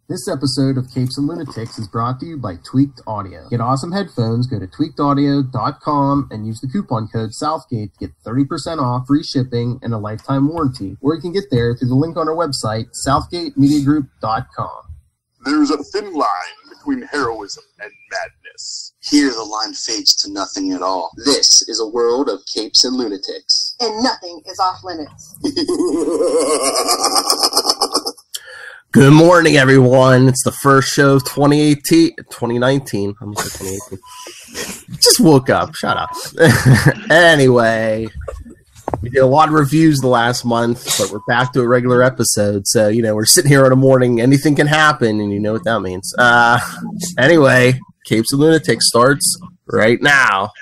This episode of Capes and Lunatics is brought to you by Tweaked Audio. Get awesome headphones, go to tweakedaudio.com and use the coupon code Southgate to get 30% off, free shipping, and a lifetime warranty. Or you can get there through the link on our website, southgatemediagroup.com. There's a thin line between heroism and madness. Here the line fades to nothing at all. This is a world of Capes and Lunatics. And nothing is off limits. Good morning, everyone. It's the first show of 2019. I'm going to say 2018. Just woke up. Shut up. Anyway, we did a lot of reviews the last month, but we're back to a regular episode. So, we're sitting here in the morning. Anything can happen, and you know what that means. Anyway, Capes and Lunatics starts right now.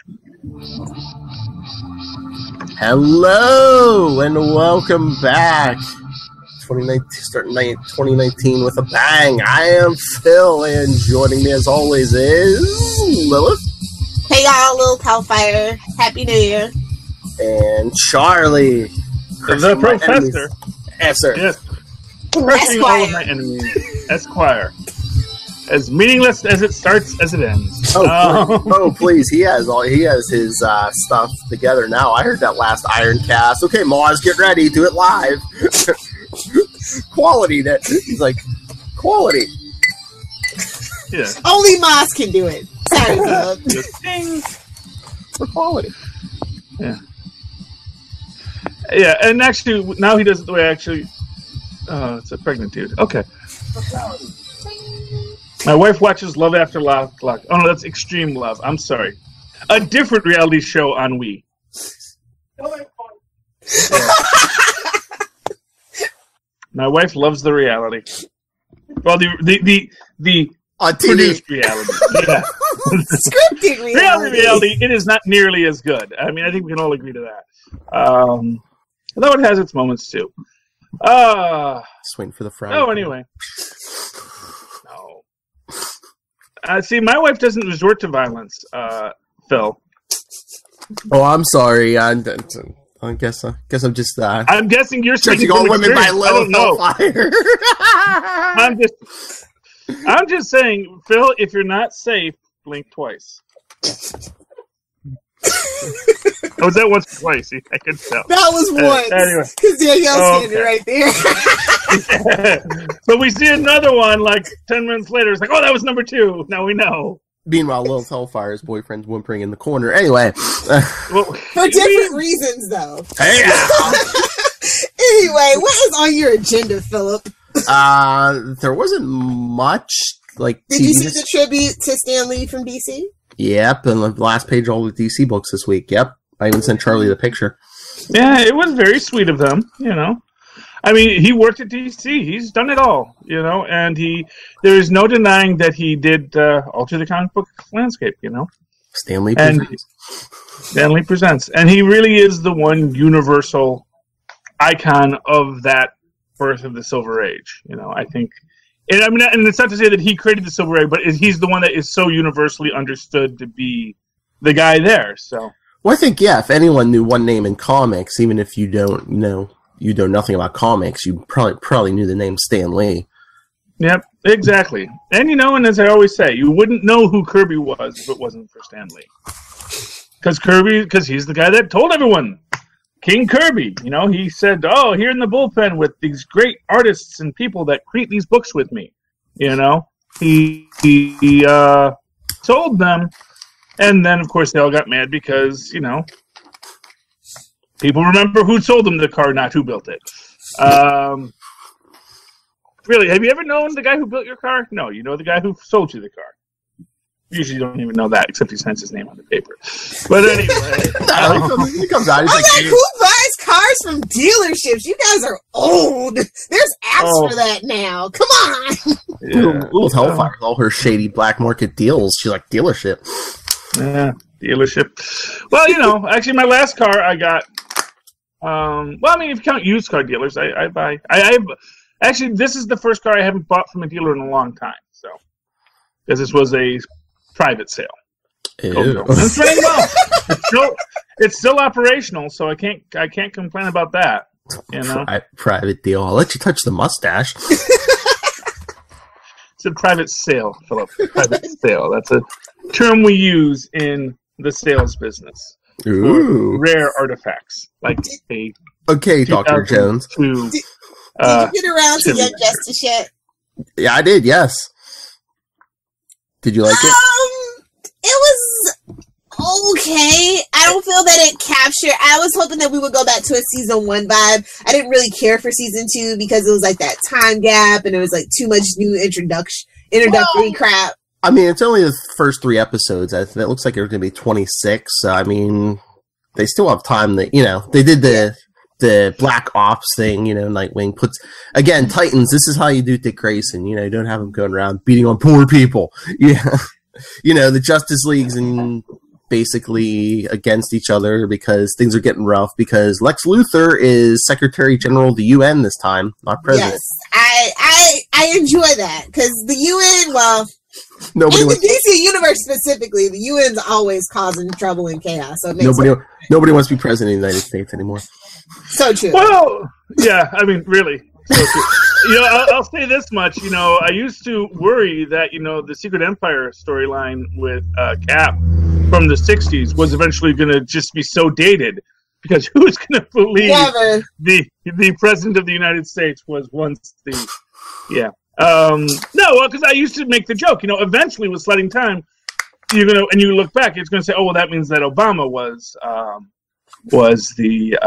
Hello, and welcome back. 2019 with a bang. I am Phil, and joining me as always is Lilith. Hey y'all, Lil Hellfire. Happy New Year. And Charlie. The professor. Esser. Yes. Crushing all of my enemies. Esquire. As meaningless as it starts as it ends. Please. He has his stuff together now. I heard that last Iron Cast. Okay, Mars, get ready. Do it live. Quality. He's like, quality. Yeah. Only Moss can do it. Sorry, Philip. Ding. For quality. Yeah. Yeah, and actually, now he does it the way it's a pregnant dude. Okay. My wife watches Love After Love. Oh, no, that's Extreme Love. I'm sorry. A different reality show on Wii. My wife loves the reality. Well, the produced reality. Yeah. Scripted reality, it is not nearly as good. I mean, I think we can all agree to that. Although it has its moments, too. Just waiting for the Friday. Oh, anyway. No. See, my wife doesn't resort to violence, Phil. Oh, I'm sorry. I guess I'm just. I'm guessing you're judging all women by low fire. I'm just saying, Phil. If you're not safe, blink twice. Was that once or twice? I can tell. That was once. Anyway. Because Danielle's standing right there. But we see another one like 10 minutes later. It's like, oh, that was number 2. Now we know. Meanwhile, Lil Hellfire's boyfriend's whimpering in the corner. Anyway. For different reasons, though. Hey! Anyway, what is on your agenda, Philip? There wasn't much. Did you see the tribute to Stan Lee from DC? Yep, and the last page of all the DC books this week. Yep. I even sent Charlie the picture. Yeah, it was very sweet of them, I mean, he worked at DC. He's done it all, and there is no denying that he did alter the comic book landscape, Stan Lee presents. Stan Lee presents. And he really is the one universal icon of that birth of the Silver Age, I think. And I mean, and it's not to say that he created the Silver Age, but he's the one that is so universally understood to be the guy there, so. Well, I think, if anyone knew one name in comics, even if you don't know nothing about comics, you probably knew the name Stan Lee. Yep, exactly. And and as I always say, you wouldn't know who Kirby was if it wasn't for Stan Lee. Because he's the guy that told everyone, King Kirby. He said, "Oh, here in the bullpen with these great artists and people that create these books with me." He told them, and then of course they all got mad because people remember who sold them the car, not who built it. Really, have you ever known the guy who built your car? No, you know the guy who sold you the car. Usually you don't even know that, except he signs his name on the paper. But anyway. He comes out. Who buys cars from dealerships? You guys are old. There's apps for that now. Come on. Yeah. Little Hellfire, all her shady black market deals. She's like, dealership. Yeah, dealership. Well, actually my last car I got, if you count used car dealers, I buy. Actually, this is the first car I haven't bought from a dealer in a long time. So, because this was a private sale. It's running well. It's still operational, so I can't complain about that. Private deal. I'll let you touch the mustache. It's a private sale, Philip. Private sale. That's a term we use in the sales business. Ooh. For rare artifacts. Like a Okay, Dr. Jones. Did you get around to Young Justice yet? Yeah, I did, yes. Did you like it? It was okay. I don't feel that it captured. I was hoping that we would go back to a season 1 vibe. I didn't really care for season 2 because it was like that time gap and it was like too much new introductory crap. I mean, it's only the first 3 episodes. It looks like there's going to be 26. So, I mean, they still have time. That they did the Black Ops thing. Nightwing puts again Titans. This is how you do Dick Grayson. You don't have them going around beating on poor people. Yeah, the Justice League's and basically against each other because things are getting rough. Because Lex Luthor is Secretary General of the UN this time, not president. Yes, I enjoy that because the UN. Well. In the DC universe specifically, the UN's always causing trouble and chaos. So it makes nobody wants to be president of the United States anymore. So true. Well, yeah, I mean, really. So true. I'll say this much. I used to worry that the Secret Empire storyline with Cap from the '60s was eventually going to just be so dated because who's going to believe the president of the United States was once the no, because I used to make the joke, eventually with sledding time, and you look back, it's gonna say, oh, well, that means that Obama was the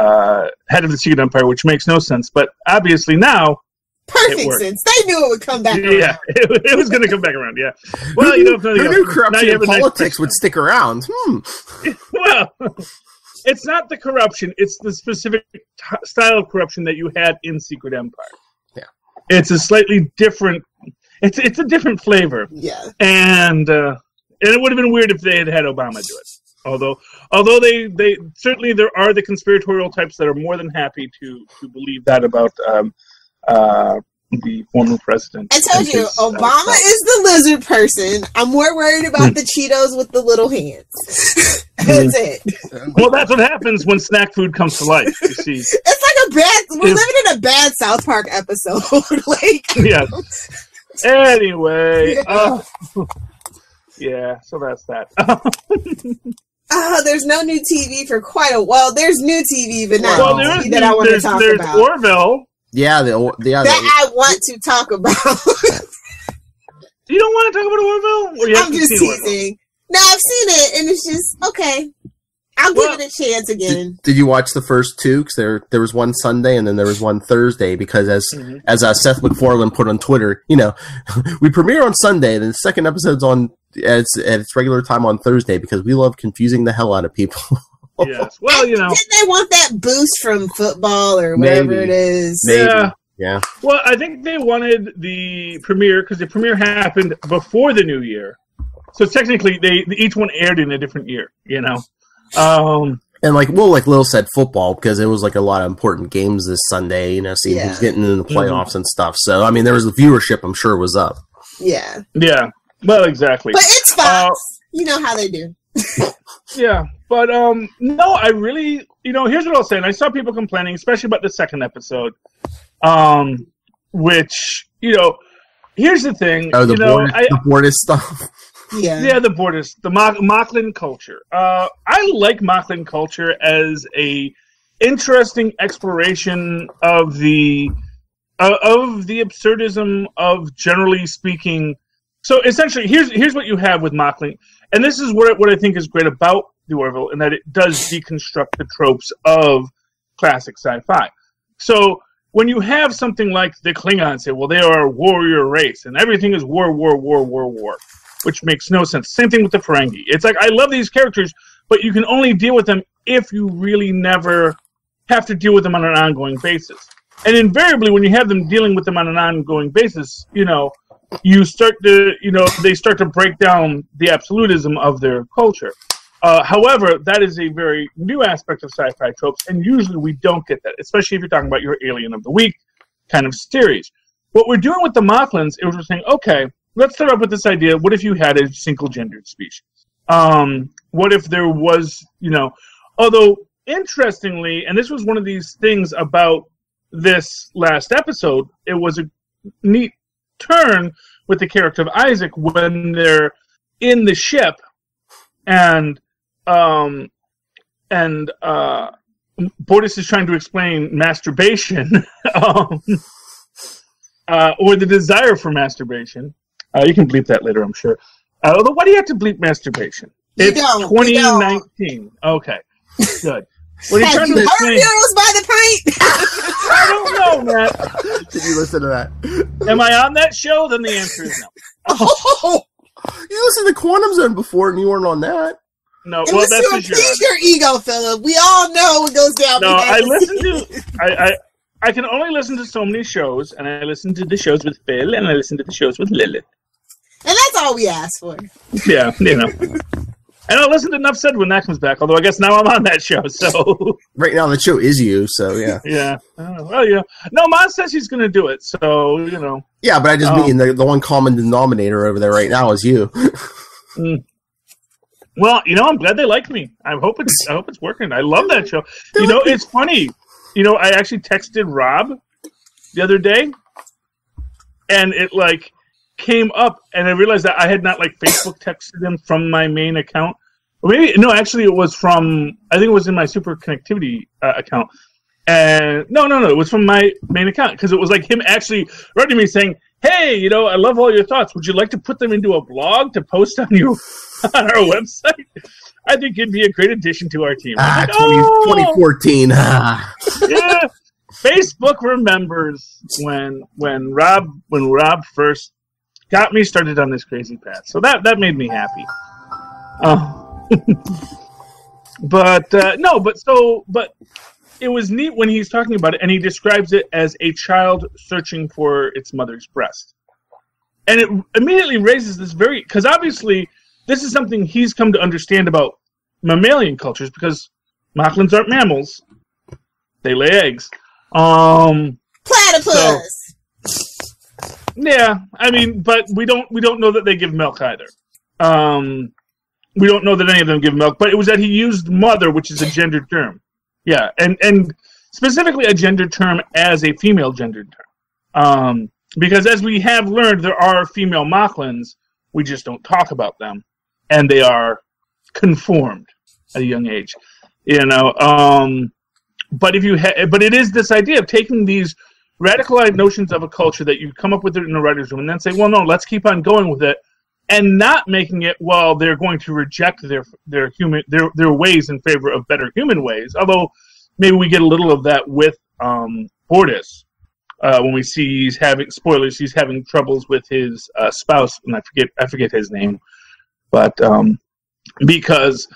head of the Secret Empire, which makes no sense. But obviously now, perfect sense. They knew it would come back around. Yeah, it was gonna come back around. Yeah. Well, who knew corruption in politics would stick around? Well, it's not the corruption; it's the specific style of corruption that you had in Secret Empire. It's a slightly different. It's a different flavor. Yeah. And it would have been weird if they had Obama do it. Although they certainly there are the conspiratorial types that are more than happy to believe that about the former president. I told you, Obama is the lizard person. I'm more worried about the Cheetos with the little hands. That's it. Well, that's what happens when snack food comes to life. You see, it's like we're living in a bad South Park episode. Yeah. Anyway, yeah. So that's that. There's no new TV for quite a while. There's new TV, but not TV that I want to talk about. There's Orville. Yeah, that I want to talk about. You don't want to talk about Orville? Or I'm just teasing. No, I've seen it, and it's just okay. I'll give it a chance again. Did you watch the first 2? Because there was one Sunday and then there was one Thursday. Because as Seth MacFarlane put on Twitter, we premiere on Sunday, then the second episode's on at its regular time on Thursday because we love confusing the hell out of people. Yes. Well, didn't they want that boost from football or whatever it is? Maybe. Yeah. Well, I think they wanted the premiere because the premiere happened before the new year, so technically each one aired in a different year. And like Lil said, football because it was like a lot of important games this Sunday. Seeing who's getting in the playoffs and stuff. So I mean, there was the viewership. I'm sure was up. Yeah. Yeah. Well, exactly. But it's Fox. You know how they do. Yeah. But no, I really, here's what I'll say. And I saw people complaining, especially about the second episode, which, here's the thing. Oh, the Bordis stuff. Yeah, the Bordis, the Mocklin culture. I like Mocklin culture as a interesting exploration of the absurdism of generally speaking. So essentially, here's what you have with Mocklin, and this is what I think is great about the Orville, in that it does deconstruct the tropes of classic sci-fi. So when you have something like the Klingons say, well, they are a warrior race, and everything is war, which makes no sense. Same thing with the Ferengi. It's like, I love these characters, but you can only deal with them if you really never have to deal with them on an ongoing basis. And invariably, when you have them dealing with them on an ongoing basis, you start to, they start to break down the absolutism of their culture. However, that is a very new aspect of sci-fi tropes, and usually we don't get that, especially if you're talking about your Alien of the Week kind of series. What we're doing with the Mocklins is we're saying, okay, let's start up with this idea. What if you had a single-gendered species? What if there was, although interestingly, and this was one of these things about this last episode, it was a neat turn with the character of Isaac when they're in the ship and Bortus is trying to explain masturbation, or the desire for masturbation. You can bleep that later, I'm sure. Although, why do you have to bleep masturbation? It's 2019. Okay, good. What are you trying to explain? Euros by the pint? I don't know, Matt. Did you listen to that? Am I on that show? Then the answer is no. Oh, you listened to Quantum Zone before and you weren't on that. No, well, that's your ego, Philip. We all know what goes down. No, I listen to. I can only listen to so many shows, and I listen to the shows with Phil, and I listen to the shows with Lilith. And that's all we ask for. Yeah, you know. And I'll listen to Enough Said when that comes back, although I guess now I'm on that show, so... Right now the show is you, so yeah. Yeah. Well, yeah. No, Mom says she's going to do it, so, you know. Yeah, but I just mean the one common denominator over there right now is you. Well, you know, I'm glad they like me. I hope it's working. I love that show. You know, it's funny. You know, I actually texted Rob the other day, and it, like... came up, and I realized that I had not Facebook texted him from my main account. Or maybe no, actually it was from, I think it was in my Super Connectivity account. And no, it was from my main account because it was like him actually writing me saying, "Hey, you know, I love all your thoughts. Would you like to put them into a blog to post on our website? I think it'd be a great addition to our team." 2014. Yeah, Facebook remembers when Rob first got me started on this crazy path. So that made me happy. But it was neat when he's talking about it, and he describes it as a child searching for its mother's breast. And it immediately raises this because obviously this is something he's come to understand about mammalian cultures, because Mochlins aren't mammals. They lay eggs. Platypus! Yeah, I mean, but we don't know that they give milk either. We don't know that any of them give milk, but it was that he used mother, which is a gendered term. Yeah, and specifically a gendered term as a female gendered term. Because as we have learned, there are female Mochlins, we just don't talk about them, and they are conformed at a young age. You know, but it is this idea of taking these radicalized notions of a culture that you come up with it in the writer's room and then say, well, no, let's keep on going with it, and not making it, well, they're going to reject their ways in favor of better human ways. Although maybe we get a little of that with Bortus when we see he's having troubles with his spouse, and I forget his name, but because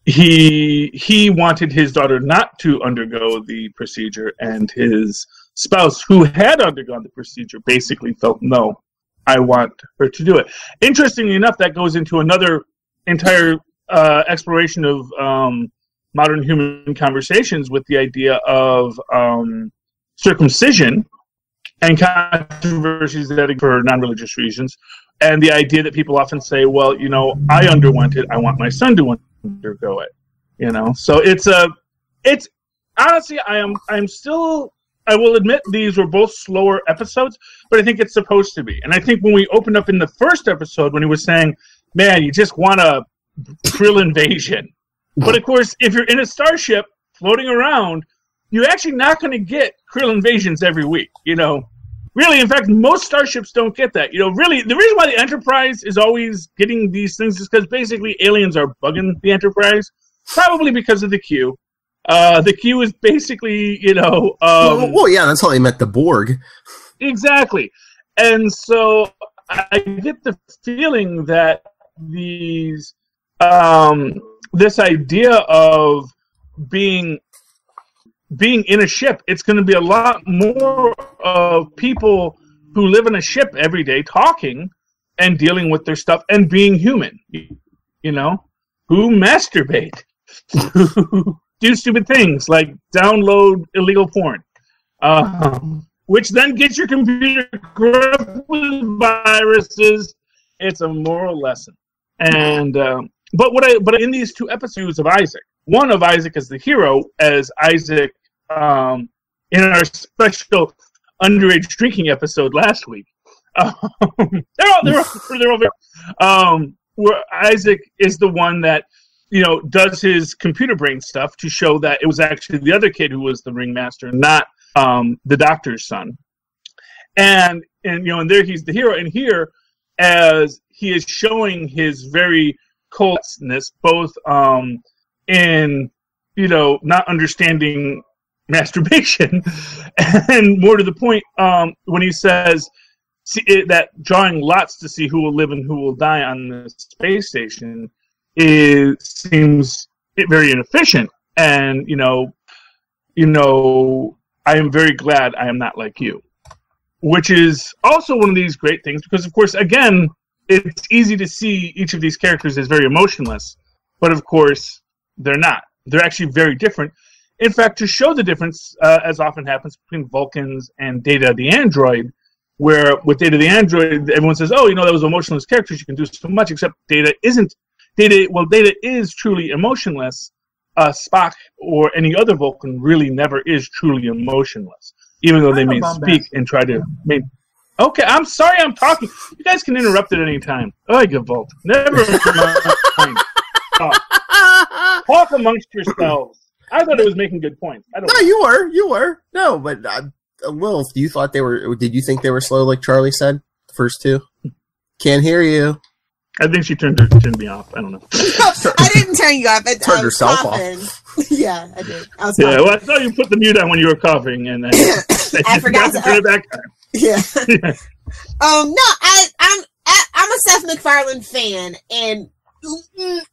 he wanted his daughter not to undergo the procedure, and his spouse, who had undergone the procedure, basically felt, no, I want her to do it. Interestingly enough, that goes into another entire exploration of modern human conversations with the idea of circumcision and controversies that for non-religious reasons, and the idea that people often say, well, you know, I underwent it, I want my son to undergo it. You know, so it's honestly, I will admit these were both slower episodes, but I think it's supposed to be. And I think when we opened up in the first episode, when he was saying, man, you just want a Krill invasion. But of course, if you're in a starship floating around, you're actually not going to get Krill invasions every week. You know, really, in fact, most starships don't get that. You know, really, the reason why the Enterprise is always getting these things is because basically aliens are bugging the Enterprise, probably because of the Q. The Q is basically, you know... well, yeah, that's how they met the Borg. Exactly. And so I get the feeling that this idea of being in a ship, it's going to be a lot more of people who live in a ship every day talking and dealing with their stuff and being human, you know, who masturbate, do stupid things like download illegal porn, which then gets your computer corrupted with viruses. It's a moral lesson. And but in these two episodes of Isaac, one of Isaac as the hero, as Isaac in our special underage drinking episode last week, They're all very, where Isaac is the one that, does his computer brain stuff to show that it was actually the other kid who was the ringmaster, not the doctor's son. And there he's the hero. And here, as he is showing his very coldness, both in not understanding masturbation, and more to the point, when he says that drawing lots to see who will live and who will die on the space station seems very inefficient. And I am very glad I am not like you, which is also one of these great things because, of course, again, it's easy to see each of these characters as very emotionless, but of course they're not. They're actually very different. In fact, to show the difference, as often happens between Vulcans and Data the android, where with Data the android, everyone says, "Oh, those emotionless characters, you can do so much." Except Data isn't. Data is truly emotionless. Spock or any other Vulcan really never is truly emotionless, even though they may speak and try to. Okay, I'm sorry, I'm talking. You guys can interrupt at any time. Oh, I get Volt. Never mind. Talk amongst yourselves. I thought it was making good points. No, you were. No, but Will, you thought they were? Did you think they were slow, like Charlie said? The first two. Can't hear you. I think she turned me off. I don't know. I didn't turn you off. Turned herself coughing. Off. Yeah, I did. I was coughing. Well, I thought you put the mute on when you were coughing, and I forgot to turn it back on. Yeah. No, I'm a Seth MacFarlane fan, and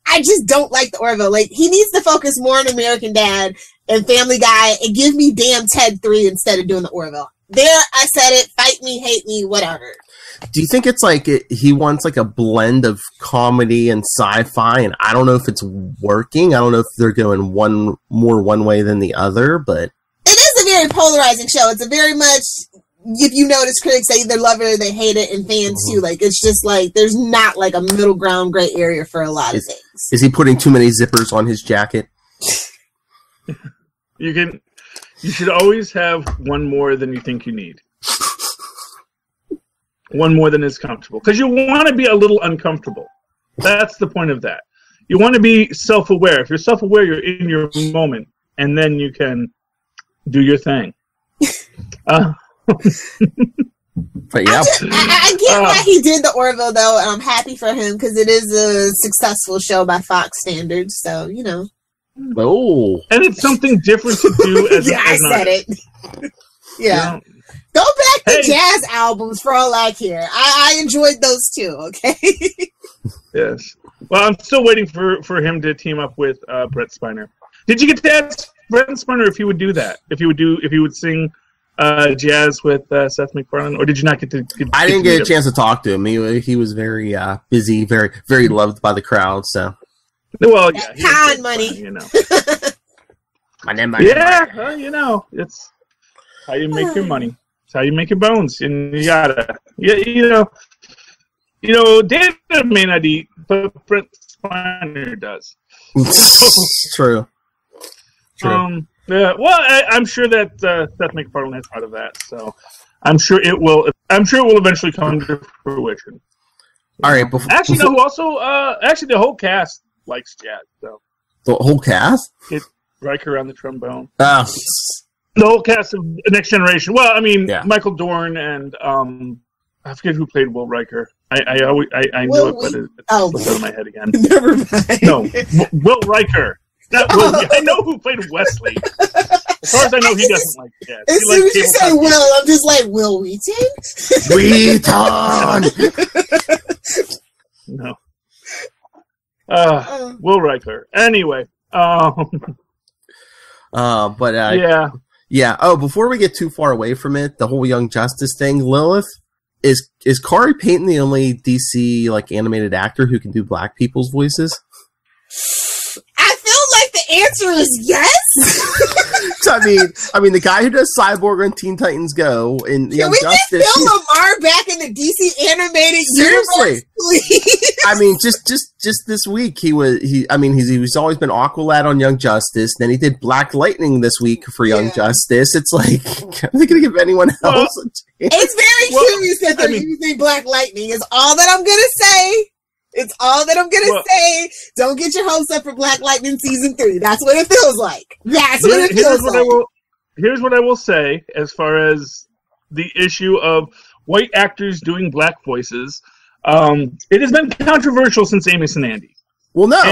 I just don't like the Orville. Like, he needs to focus more on American Dad and Family Guy and give me damn Ted 3 instead of doing the Orville. There, I said it. Fight me, hate me, whatever. Do you think it's like he wants like a blend of comedy and sci-fi, and I don't know if it's working. I don't know if they're going one way than the other, but it is a very polarizing show. It's a very much, if you notice, critics they either love it or they hate it, and fans too. Like, it's just like there's not like a middle ground gray area for a lot of things. Is he putting too many zippers on his jacket? You should always have one more than you think you need. One more than is comfortable. Because you want to be a little uncomfortable. That's the point of that. You want to be self-aware. If you're self-aware, you're in your moment, and then you can do your thing. But yeah. I get why he did the Orville, though, and I'm happy for him, because it is a successful show by Fox standards, so, Oh. And it's something different to do as I said it. Yeah. Go back to jazz albums for all I care. I enjoyed those too, okay? Yes. Well, I'm still waiting for him to team up with Brett Spiner. Did you get to ask Brett Spiner if he would do that? If he would sing jazz with Seth MacFarlane, or did you not get to? I didn't get a chance to talk to him. He was very busy, very very loved by the crowd. So, well, yeah, con money, money. Yeah, well, it's how you make your money. It's how you make your bones, and you gotta, David may not eat, but Brett Spiner does. True. Yeah, well, I'm sure that Seth MacFarlane has thought of that, so I'm sure it will. I'm sure it will eventually come to fruition. All right. Who also? Actually, the whole cast likes jazz. So the whole cast? Riker on the trombone. The whole cast of Next Generation. Well, I mean, yeah. Michael Dorn and I forget who played Will Riker. I know it, but it slipped out of my head again. Never mind. No, Will Riker. Not Will. I know who played Wesley. As far as I know, he doesn't like jazz. As soon as you say Will, I'm just like, Will Wheaton? No. Will Riker. Anyway. Yeah. Oh, before we get too far away from it, the whole Young Justice thing, Lilith, is Khary Payton the only DC animated actor who can do black people's voices? I feel like the answer is yes. So, I mean, the guy who does Cyborg on Teen Titans Go in Can Young we Justice. get Phil Lamar back in the DC animated Seriously. universe, please? I mean, just this week he was always been Aqualad on Young Justice. Then he did Black Lightning this week for Young Justice. It's like, are they going to give anyone else a chance? It's very curious that they're using Black Lightning. Is all that I'm gonna say. It's all that I'm gonna say. Don't get your hopes up for Black Lightning season 3. That's what it feels like. That's what it feels like. Here's what I will say as far as the issue of white actors doing black voices. It has been controversial since Amos and Andy. Well, no,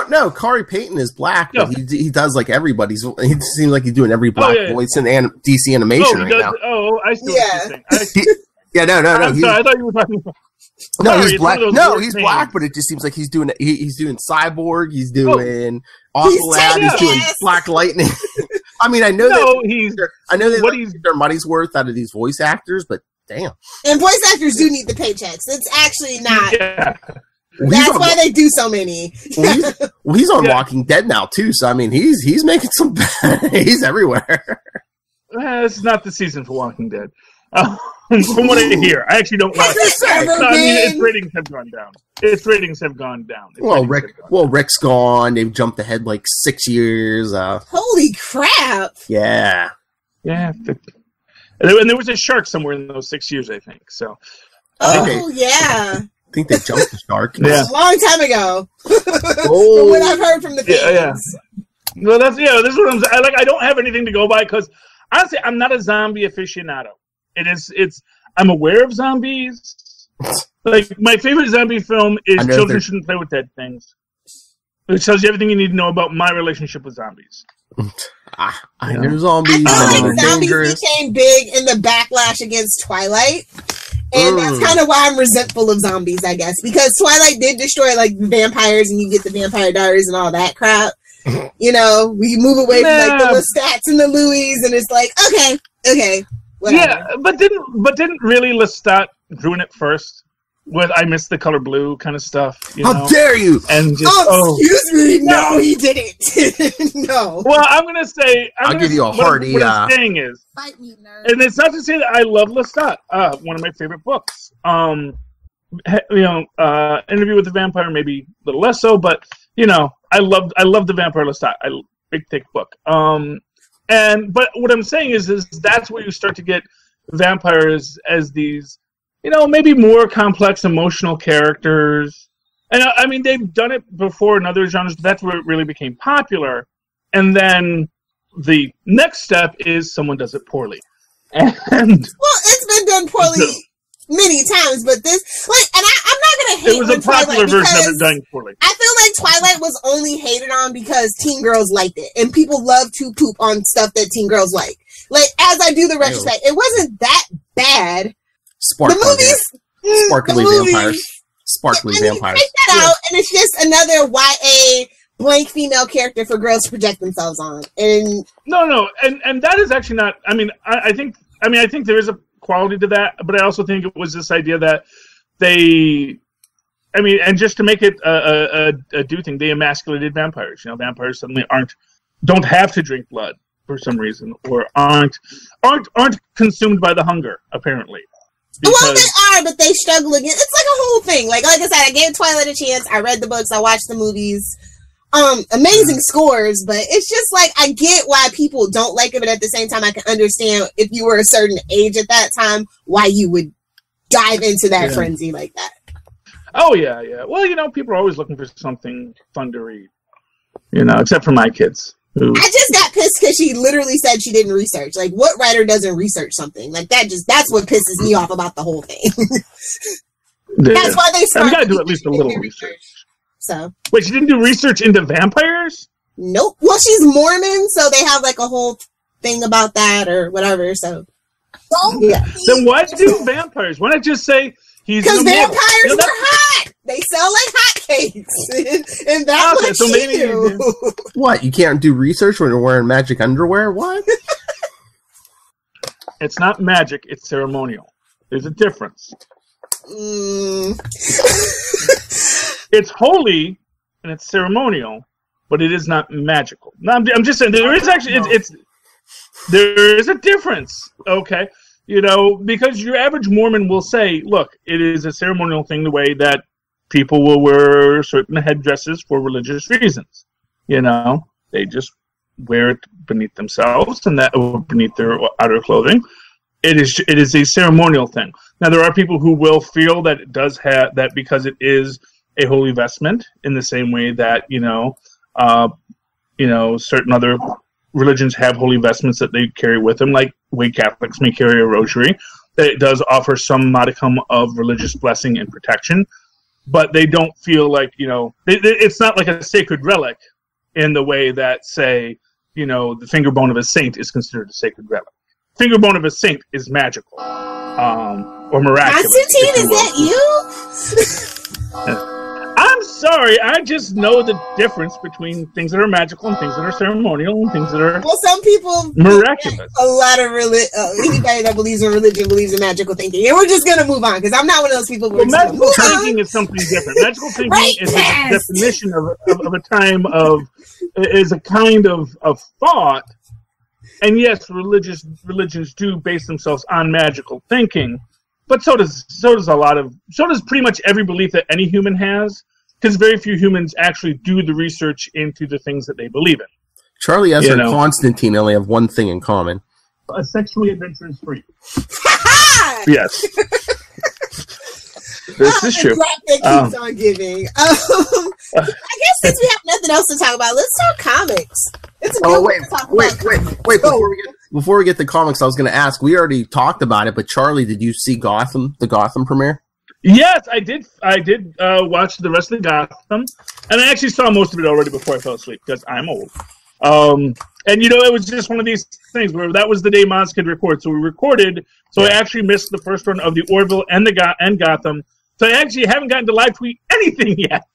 no. Khary Payton is black, but he does like everybody's. He seems like he's doing every black voice in DC animation right now. Oh, I see what you're saying. No. I'm sorry, I thought you were talking about. No, he's black. No, he's black, but it just seems like he's doing Cyborg. He's doing Aqualad. He's doing Black Lightning. I mean, I know that their money's worth out of these voice actors, but damn. And voice actors do need the paychecks. It's actually not. Yeah. That's why they do so many. He's on Walking Dead now too. So I mean, he's making some. He's everywhere. It's not the season for Walking Dead. From what I hear, I actually don't watch it. Its ratings have gone down. Rick's gone. They've jumped ahead like 6 years. Holy crap! Yeah. And there was a shark somewhere in those 6 years, I think. So. Yeah. I think they jumped the shark. Yeah. A long time ago. From what I've heard from the fans. Yeah. Well, this is what I'm saying. I don't have anything to go by because honestly, I'm not a zombie aficionado. I'm aware of zombies. Like, my favorite zombie film is Children Shouldn't Play with Dead Things. It tells you everything you need to know about my relationship with zombies. I know zombies. I feel like zombies became big in the backlash against Twilight. And that's kind of why I'm resentful of zombies, I guess. Because Twilight did destroy, like, vampires, and you get the vampire daughters and all that crap. You know, we move away from, like, the Lestats and the Louis, and it's like, okay. Whatever. Yeah, but didn't really Lestat ruin it first with "I Miss the Color Blue" kind of stuff? How dare you! And just, excuse me, no, he didn't. No. Well, I'm gonna say I'll give you a hearty. What I'm saying is, fight me, nerd. And it's not to say that I love Lestat. One of my favorite books. Interview with the Vampire, maybe a little less so, but I love the Vampire Lestat. Big thick book. But what I'm saying is that's where you start to get vampires as these, maybe more complex emotional characters. And I mean, they've done it before in other genres, but that's where it really became popular. And then the next step is someone does it poorly. And it's been done poorly many times, but this, I'm not gonna hate. It was a popular version of it done poorly. I feel like Twilight was only hated on because teen girls liked it, and people love to poop on stuff that teen girls like. Like, as I do the retrospect, it wasn't that bad. Sparkly vampires. Take that out, and it's just another YA blank female character for girls to project themselves on. And no, and that is actually not. I mean, I think there is a quality to that, but I also think it was this idea that and just to make it a do thing, they emasculated vampires. Vampires suddenly don't have to drink blood for some reason, or aren't consumed by the hunger, apparently. Well, they are, but they struggle again. It's like a whole thing. Like I said, I gave Twilight a chance. I read the books. I watched the movies. Amazing scores, but it's just like, I get why people don't like it, but at the same time, I can understand if you were a certain age at that time, why you would dive into that frenzy like that. Oh, yeah. Well, people are always looking for something fun to read, except for my kids. I just got pissed because she literally said she didn't research. Like, what writer doesn't research something? Like, that's what pisses me off about the whole thing. That's why they started. You gotta do at least a little research. So. Wait, she didn't do research into vampires? Nope. Well, she's Mormon, so they have like a whole thing about that or whatever. So. Then why do vampires? Why not just say he's because vampires are hot. They sell like hotcakes, and that's what so maybe do. What? You can't do research when you're wearing magic underwear? What? It's not magic. It's ceremonial. There's a difference. It's holy and it's ceremonial, but it is not magical. Now, I'm just saying there is actually there is a difference. Okay, because your average Mormon will say, look, it is a ceremonial thing the way that people will wear certain headdresses for religious reasons. They just wear it beneath themselves and that beneath their outer clothing. It is a ceremonial thing. Now there are people who will feel that it does have that because it is a holy vestment in the same way that certain other religions have holy vestments that they carry with them, like way Catholics may carry a rosary. That it does offer some modicum of religious blessing and protection, but they don't feel like it's not like a sacred relic in the way that, say, the finger bone of a saint is considered a sacred relic. Finger bone of a saint is magical or miraculous. Constantine, is that you? I'm sorry, I just know the difference between things that are magical and things that are ceremonial and things that are some people miraculous. A lot of anybody that believes in religion believes in magical thinking, and we're just gonna move on because I'm not one of those people. Magical thinking is something different. Magical thinking is a definition of a time is a kind of thought, and yes, religions do base themselves on magical thinking. But so does pretty much every belief that any human has, because very few humans actually do the research into the things that they believe in. Charlie S. and Constantine only have one thing in common: a sexually adventurous freak. Yes, this is true. That keeps on giving. I guess since we have nothing else to talk about, let's talk comics. It's a good one to talk about. Before we get to comics, I was going to ask. We already talked about it, but Charlie, did you see Gotham, the Gotham premiere? Yes, I did. I did watch the rest of the Gotham, and I actually saw most of it already before I fell asleep because I'm old. And it was just one of these things where that was the day Moz could record, so we recorded. So I actually missed the first run of the Orville and Gotham. So I actually haven't gotten to live tweet anything yet.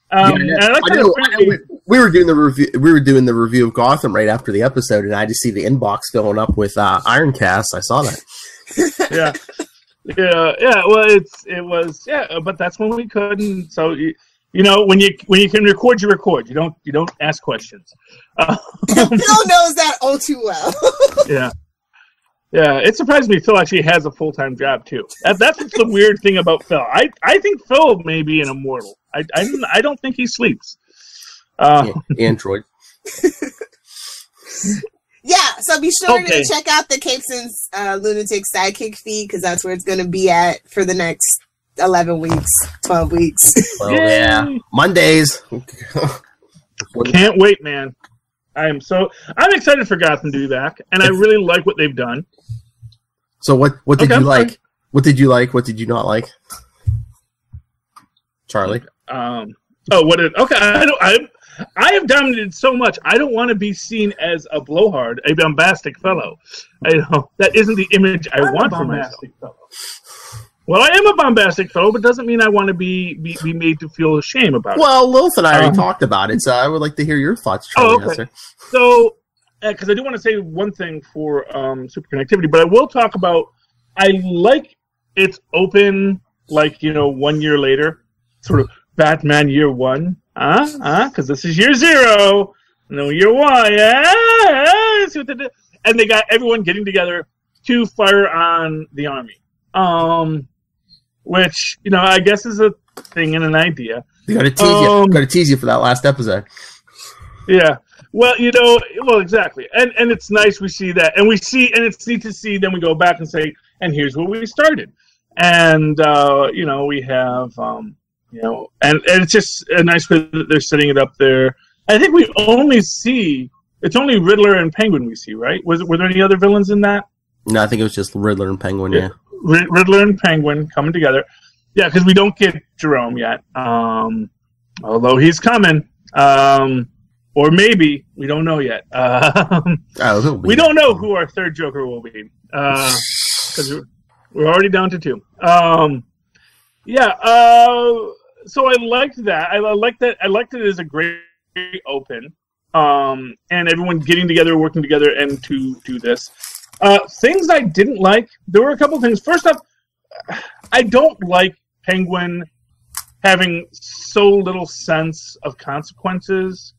We were doing the review. We were doing the review of Gotham right after the episode, and I just see the inbox going up with Ironcast. I saw that. Yeah. Well, it was but that's when we couldn't. So when you can record, you record. You don't ask questions. Phil knows that all too well. Yeah. Yeah, it surprised me Phil actually has a full-time job, too. That's the weird thing about Phil. I think Phil may be an immortal. I don't think he sleeps. Android. Yeah, so be sure to check out the Capes and Lunatics sidekick feed, because that's where it's going to be at for the next 11 weeks, 12 weeks. Well, yeah. Mondays. Can't wait, man. I'm excited for Gotham to be back, and I really like what they've done. So what did you like? What did you like? What did you not like? Charlie? I have dominated so much. I don't want to be seen as a blowhard, a bombastic fellow. That isn't the image I want for myself. Well, I am a bombastic fellow, but doesn't mean I want to be made to feel shame about it. Well, Lilith and I already talked about it, so I would like to hear your thoughts, Charlie. Oh, okay. So, because I do want to say one thing for Super Connectivity, but I will talk about, I like it's open, 1 year later, sort of Batman year 1, because this is year 0, and then year 1, see what they did. And they got everyone getting together to fire on the army. Which, I guess is a thing and an idea. They got to tease you. Got to tease you for that last episode. Yeah. Well, exactly. And it's nice we see that. And it's neat to see, then we go back and say, and here's where we started. And, we have, and it's just a nice way that they're setting it up there. I think we only see, it's only Riddler and Penguin we see, right? Were there any other villains in that? No, I think it was just Riddler and Penguin, yeah. Riddler and Penguin coming together. Yeah, because we don't get Jerome yet. Although he's coming. Or maybe. We don't know yet. We don't know who our third Joker will be. Because we're already down to 2. So I liked that. I liked it as a great open. And everyone getting together, working together, and to do this. Things I didn't like, there were a couple things. First off, I don't like Penguin having so little sense of consequences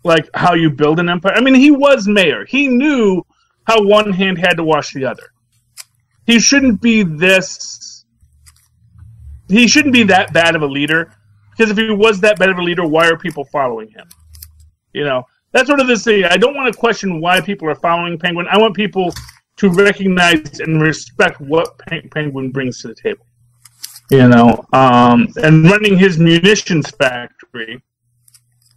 like how you build an empire. I mean, he was mayor. He knew how one hand had to wash the other. He shouldn't be this. He shouldn't be that bad of a leader. Because if he was that bad of a leader, why are people following him? You know, that's sort of this thing. I don't want to question why people are following Penguin. I want people to recognize and respect what Penguin brings to the table. You know, and running his munitions factory,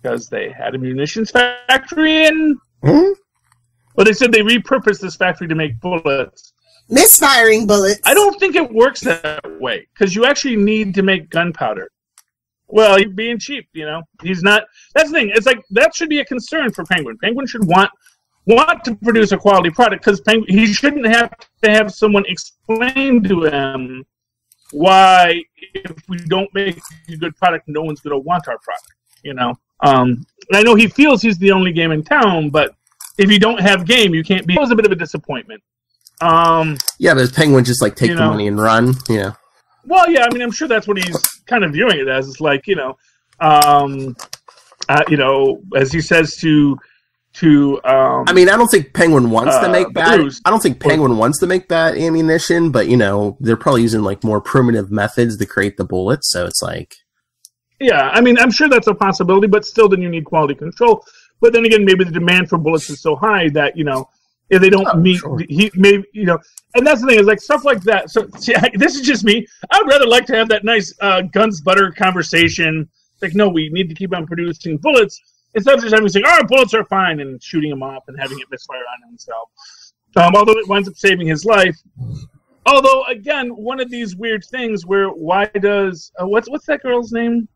because they had a munitions factory in... Well, they said they repurposed this factory to make bullets. Misfiring bullets. I don't think it works that way, because you actually need to make gunpowder. Well, he's being cheap, you know. He's not... That's the thing. It's like, that should be a concern for Penguin. Penguin should want to produce a quality product, because he shouldn't have to have someone explain to him why, if we don't make a good product, no one's going to want our product, you know. And I know he feels he's the only game in town, but if you don't have game, you can't be... It was a bit of a disappointment. Yeah, but Penguin just, like, take the money and run, yeah. Well, yeah, I mean, I'm sure that's what he's kind of viewing it as. It's like, you know, as he says to I mean, I don't think Penguin wants to make that. I don't think Penguin wants to make that ammunition, but, you know, they're probably using, like, more primitive methods to create the bullets, so it's like... Yeah, I mean, I'm sure that's a possibility, but still then you need quality control. But then again, maybe the demand for bullets is so high that, you know, if they don't meet... Sure. Maybe, you know... And that's the thing, is like, stuff like that. So, see, this is just me. I'd rather like to have that nice guns butter conversation. Like, no, we need to keep on producing bullets. Instead of just having to say, oh, bullets are fine, and shooting him up and having it misfire on himself. Although it winds up saving his life. Although, again, one of these weird things where why does... what's that girl's name?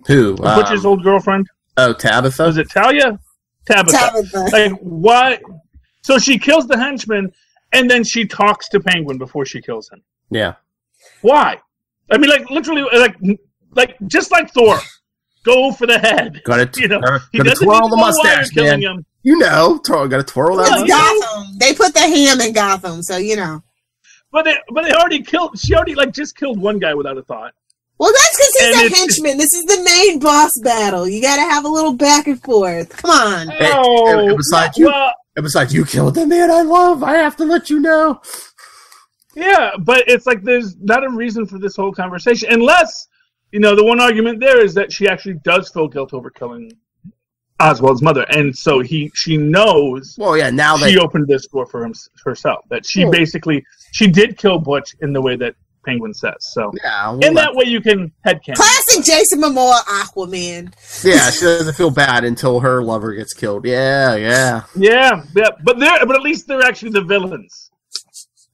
Who? Butch's old girlfriend? Oh, Tabitha? Was it Talia? Tabitha. Like, why... So she kills the henchman, and then she talks to Penguin before she kills him. Yeah. Why? I mean, like, literally, like just like Thor. Go for the head. Gotta gotta twirl the mustache, man. Him. You know, gotta twirl that mustache. Gotham. They put the ham in Gotham, so you know. But they already killed... She already, like, just killed one guy without a thought. Well, that's because he's a henchman. This is the main boss battle. You gotta have a little back and forth. Come on. And besides, you killed the man I love. I have to let you know. Yeah, but it's like there's not a reason for this whole conversation. Unless, you know, the one argument there is that she actually does feel guilt over killing Oswald's mother. And so she knows... Well, yeah, now that... She opened this door for herself. That she basically... She did kill Butch in the way that Penguin says. So, yeah, in that way you can headcanon. Classic Jason Momoa Aquaman. Yeah, she doesn't feel bad until her lover gets killed. Yeah. But at least they're actually the villains.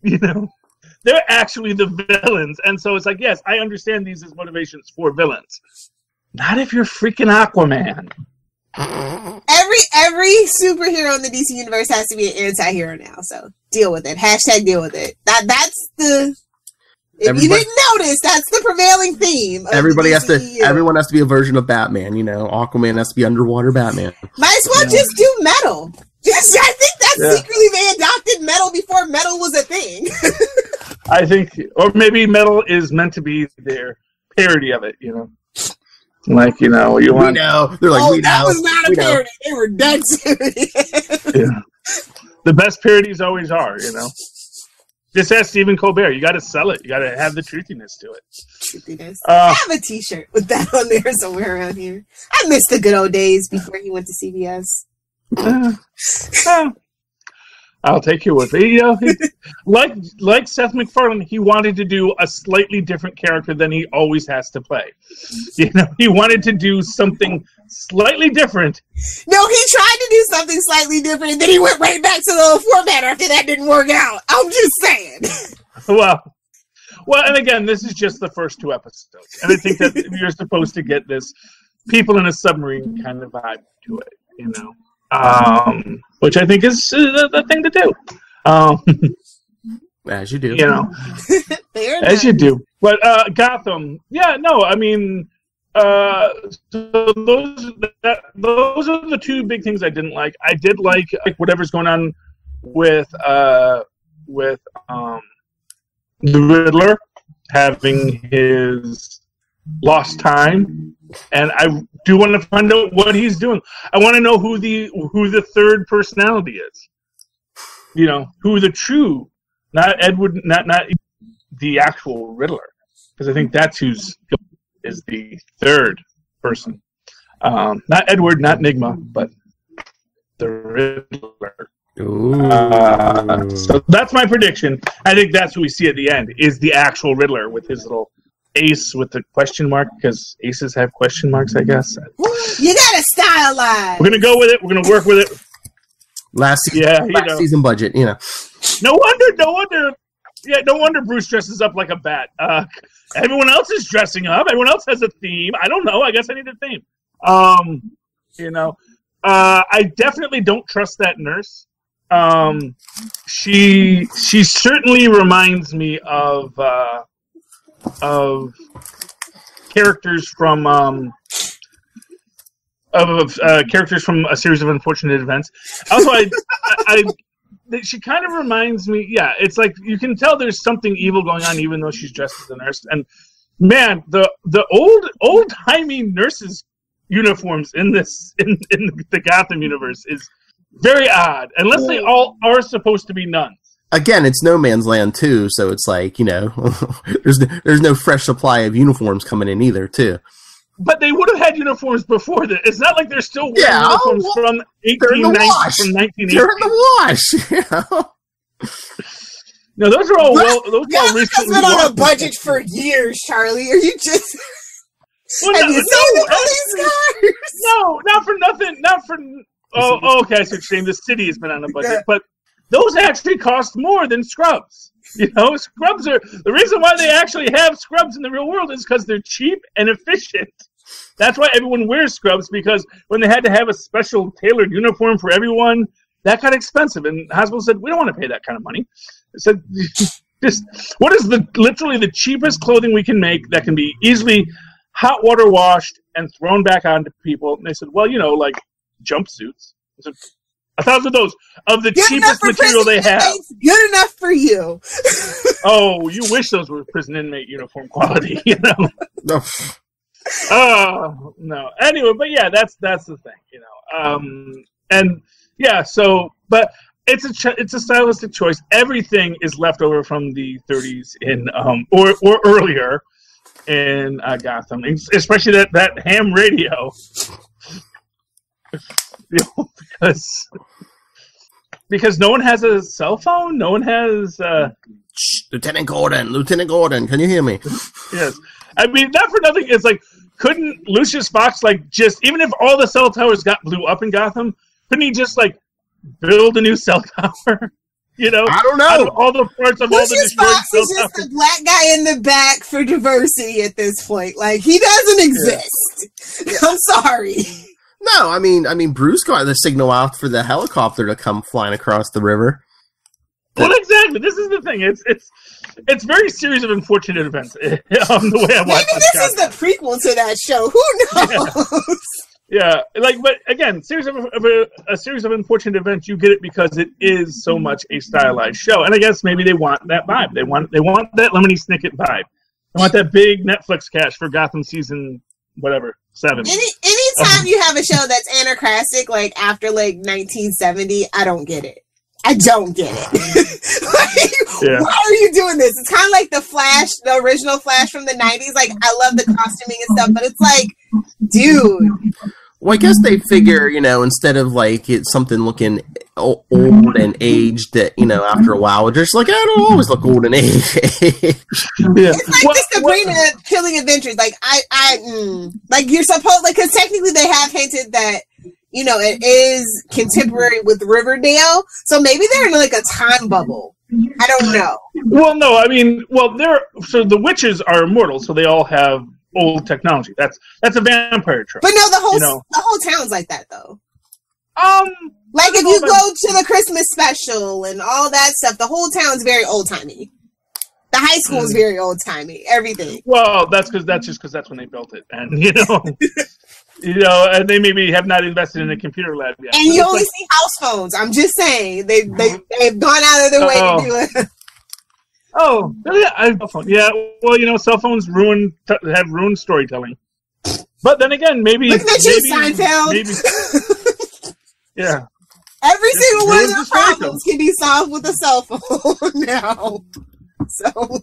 You know? They're actually the villains. And so it's like, yes, I understand these as motivations for villains. Not if you're freaking Aquaman. Every superhero in the DC universe has to be an anti-hero now, so deal with it. # deal with it. That's the... If you didn't notice, that's the prevailing theme. Everyone has to be a version of Batman, you know. Aquaman has to be underwater Batman. Might as well just do metal. I think that's secretly they adopted metal before metal was a thing. I think, or maybe metal is meant to be their parody of it, you know. Like, you know, you want... We know. They're like, we know. That was not a parody. They were dead serious. Yeah. The best parodies always are, you know. Just ask Stephen Colbert. You got to sell it. You got to have the truthiness to it. Truthiness. I have a T-shirt with that on there somewhere around here. I miss the good old days before he went to CBS. I'll take your word. You know, like Seth MacFarlane, he wanted to do a slightly different character than he always has to play. You know, he wanted to do something slightly different. No, he tried to do something slightly different, and then he went right back to the old format after that didn't work out. I'm just saying. Well, and again, this is just the first 2 episodes, and I think that you're supposed to get this people in a submarine kind of vibe to it, you know. Which I think is the thing to do. As you do. You know. As you do. But Gotham, I mean, so those are the 2 big things I didn't like. I did like whatever's going on with the Riddler having his lost time And I do want to find out what he's doing. I want to know who the third personality is. You know, who the true, not Edward, not the actual Riddler, because I think that's who's is the third person. Not Edward, not Nigma, but the Riddler. So that's my prediction. I think that's who we see at the end, is the actual Riddler with his little ace with the question mark, because aces have question marks, I guess. You gotta stylize. We're going to go with it. We're going to work with it. Last season budget, you know. No wonder Bruce dresses up like a bat. Everyone else is dressing up. Everyone else has a theme. I don't know. I guess I need a theme. You know, I definitely don't trust that nurse. She certainly reminds me of characters from characters from a series of unfortunate events. Also, she kind of reminds me. Yeah, it's like you can tell there's something evil going on, even though she's dressed as a nurse. And man, the old timey nurses uniforms in the Gotham universe is very odd, unless they all are supposed to be nuns. Again, it's no man's land too, so it's like, you know, there's no fresh supply of uniforms coming in either, too. But they would have had uniforms before that. It's not like they're still wearing uniforms from 1890, from 1980. They're in the wash. You know? No, those are all recently been on a budget for years, Charlie. Are you just? Have you seen the police cars? No, not for nothing. Not for. Oh, okay. I see what you're saying. The city has been on a budget, but those actually cost more than scrubs. You know, scrubs are the reason why they actually have scrubs in the real world is because they're cheap and efficient. That's why everyone wears scrubs, because when they had to have a special tailored uniform for everyone, that got expensive. And hospitals said, we don't want to pay that kind of money. They said, what is literally the cheapest clothing we can make that can be easily hot water washed and thrown back onto people? And they said, well, you know, like jumpsuits. I said, 1,000 of those of the cheapest material they have. Good enough for you. Oh, you wish those were prison inmate uniform quality, you know? No. Oh, no. Anyway, but yeah, that's the thing, you know. And yeah, so, but it's a stylistic choice. Everything is left over from the 30s in or earlier in Gotham, especially that ham radio. You know, because no one has a cell phone. No one has. Lieutenant Gordon, can you hear me? Yes, I mean, not for nothing. It's like, couldn't Lucius Fox just, even if all the cell towers blew up in Gotham, couldn't he just build a new cell tower? You know, I don't know. Out of all the parts of Lucius all the destroyed Fox cell is just towers. a black guy in the back for diversity at this point. He doesn't exist. Yeah. I'm sorry. No, I mean, Bruce got the signal out for the helicopter to come flying across the river. Well, exactly. This is the thing. It's very series of unfortunate events. The way I watch Maybe this is the prequel to that show. Who knows? Yeah, but again, a series of unfortunate events. You get it because it is so much a stylized show, and I guess maybe they want that vibe. They want that Lemony Snicket vibe. They want that big Netflix cash for Gotham season 7. Anytime you have a show that's anachronic, after 1970, I don't get it. I don't get it. Why are you doing this? It's kind of like the Flash, the original Flash from the 90s. I love the costuming and stuff, but it's dude. Well, I guess they figure, instead of it's something looking old and aged, that after a while, they're just it'll always look old and aged. Yeah. It's the Sabrina Killing Adventures. You're supposed, because technically they have hinted that, it is contemporary with Riverdale, so maybe they're in a time bubble. I don't know. Well, no, so the witches are immortal, so they all have old technology. That's a vampire trope. But no, the whole town's like that though. If you go to the Christmas special and all that stuff, the whole town's very old timey. The high school is very old timey. Everything. Well, that's because that's when they built it, and and they maybe have not invested in a computer lab yet. And you only see house phones. I'm just saying they've gone out of their way to do it. Oh, yeah, cell phone. Yeah, well, cell phones have ruined storytelling. But then again, maybe looking at you, Seinfeld. Maybe, yeah. Every Just single one of ruins their the story, problems can be solved with a cell phone now. So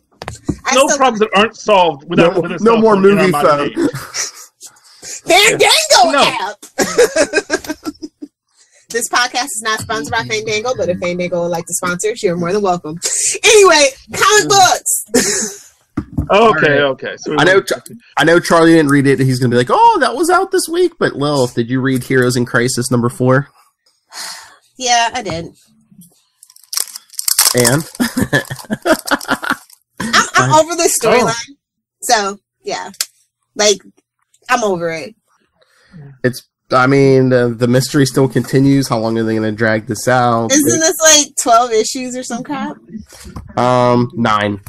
No problems that aren't solved without with a cell no more phone in our movie modern phone. age. Fandango No. app. This podcast is not sponsored by Fandango, but if Fandango would like to sponsor us, you're more than welcome. Anyway, comic books. Okay. So I know Charlie didn't read it. He's gonna be like, "Oh, that was out this week." But Lilith, did you read Heroes in Crisis #4? Yeah, I did. And I'm over the storyline. So yeah, like I'm over it. I mean, the mystery still continues. How long are they going to drag this out? Isn't this like 12 issues or some crap? 9.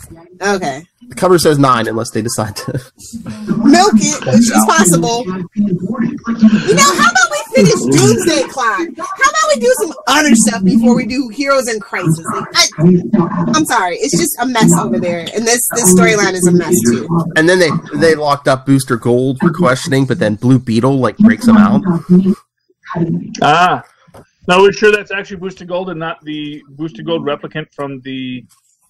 Okay. The cover says 9 unless they decide to milk it, which is possible. You know, how about we finish Doomsday Clock? How about we do some other stuff before we do Heroes in Crisis? Like, I'm sorry, it's just a mess over there, and this storyline is a mess too. And then they locked up Booster Gold for questioning, but then Blue Beetle breaks them out. Now we're sure that's actually Booster Gold and not the Booster Gold replicant from the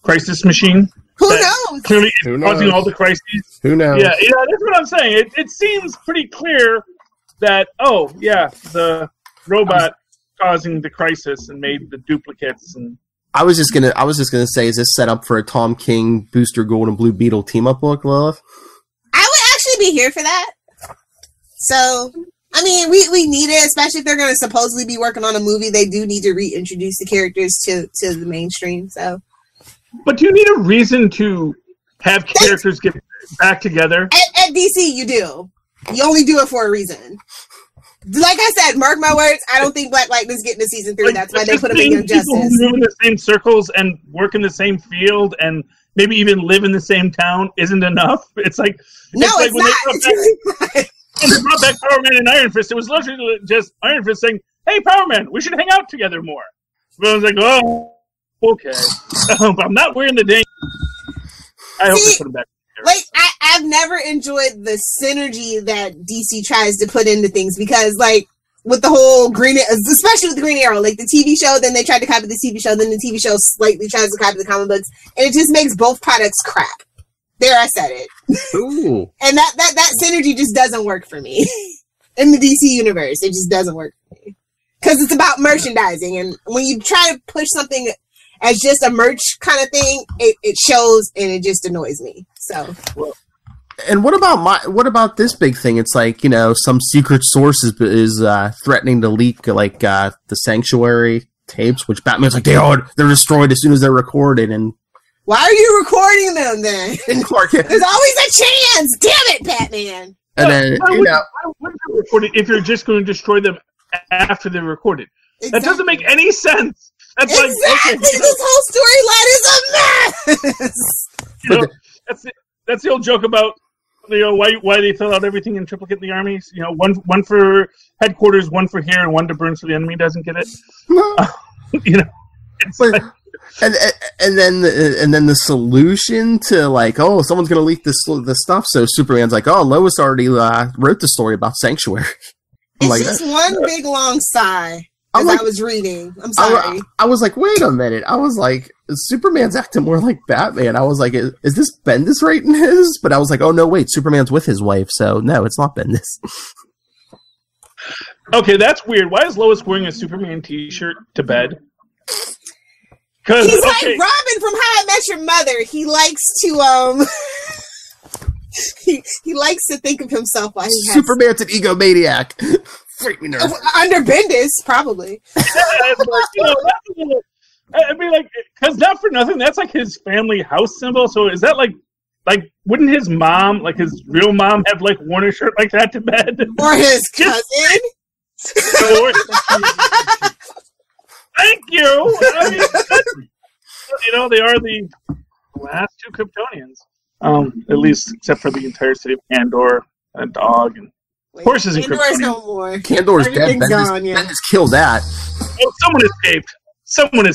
Crisis Machine. Who knows? Clearly, it's causing all the crises. Who knows? Yeah, that's what I'm saying. It seems pretty clear that the robot causing the crisis and made the duplicates. And I was just gonna say, is this set up for a Tom King, Booster Gold, and Blue Beetle team up book, Lilith? I would actually be here for that. So, I mean, we need it, especially if they're going to supposedly be working on a movie. They do need to reintroduce the characters to the mainstream. So. But do you need a reason to have characters get back together? At DC, you do. You only do it for a reason. Like I said, mark my words, I don't think Black Lightning's getting to season 3. That's why they put him in Young Justice. People who move in the same circles and work in the same field and maybe even live in the same town isn't enough. It's like... No, it's not. When they brought back Power Man and Iron Fist, it was literally just Iron Fist saying, "Hey, Power Man, we should hang out together more." But I was like, "Oh, okay." But I'm not wearing the dang. I hope they put him back together. Like, I've never enjoyed the synergy that DC tries to put into things because, like, with the whole especially with the Green Arrow, like the TV show, then they tried to copy the TV show, then the TV show slightly tries to copy the comic books, and it just makes both products crap. There, I said it. Ooh. And that synergy just doesn't work for me. In the DC universe, it just doesn't work for me. Because it's about merchandising, and when you try to push something as just a merch kind of thing, it shows, and it just annoys me. So. And what about this big thing? It's like, some secret source is threatening to leak the Sanctuary tapes, which Batman's like, they're destroyed as soon as they're recorded, and why are you recording them then? There's always a chance! Damn it, Batman! And then, why would you record it if you're just going to destroy them after they're recorded? Exactly. That doesn't make any sense. That's exactly! This whole storyline is a mess! That's the old joke about why they fill out everything in triplicate in the armies. One for headquarters, one for here, and one to burn so the enemy doesn't get it. It's And then the solution to someone's gonna leak this stuff, so Superman's like, Lois already wrote the story about Sanctuary. It's just one big long sigh as I was reading. I'm sorry. I was like, wait a minute. I was like, Superman's acting more like Batman. I was like, is this Bendis writing his? But I was like, oh no, wait, Superman's with his wife, so no, it's not Bendis. Okay, that's weird. Why is Lois wearing a Superman t-shirt to bed? He's like Robin from How I Met Your Mother. He likes to he likes to think of himself while he has Superman's an egomaniac. Freak me nerve. Under Bendis, probably. I mean, because not for nothing, that's like his family house symbol. So is that like wouldn't his mom, his real mom, have worn a shirt like that to bed? Or his cousin? Thank you. I mean, they are the last two Kryptonians, at least except for the entire city of Kandor, a dog and horses and Kryptonians. No more. Kandor's dead. Bendis killed that. Oh, someone escaped. Someone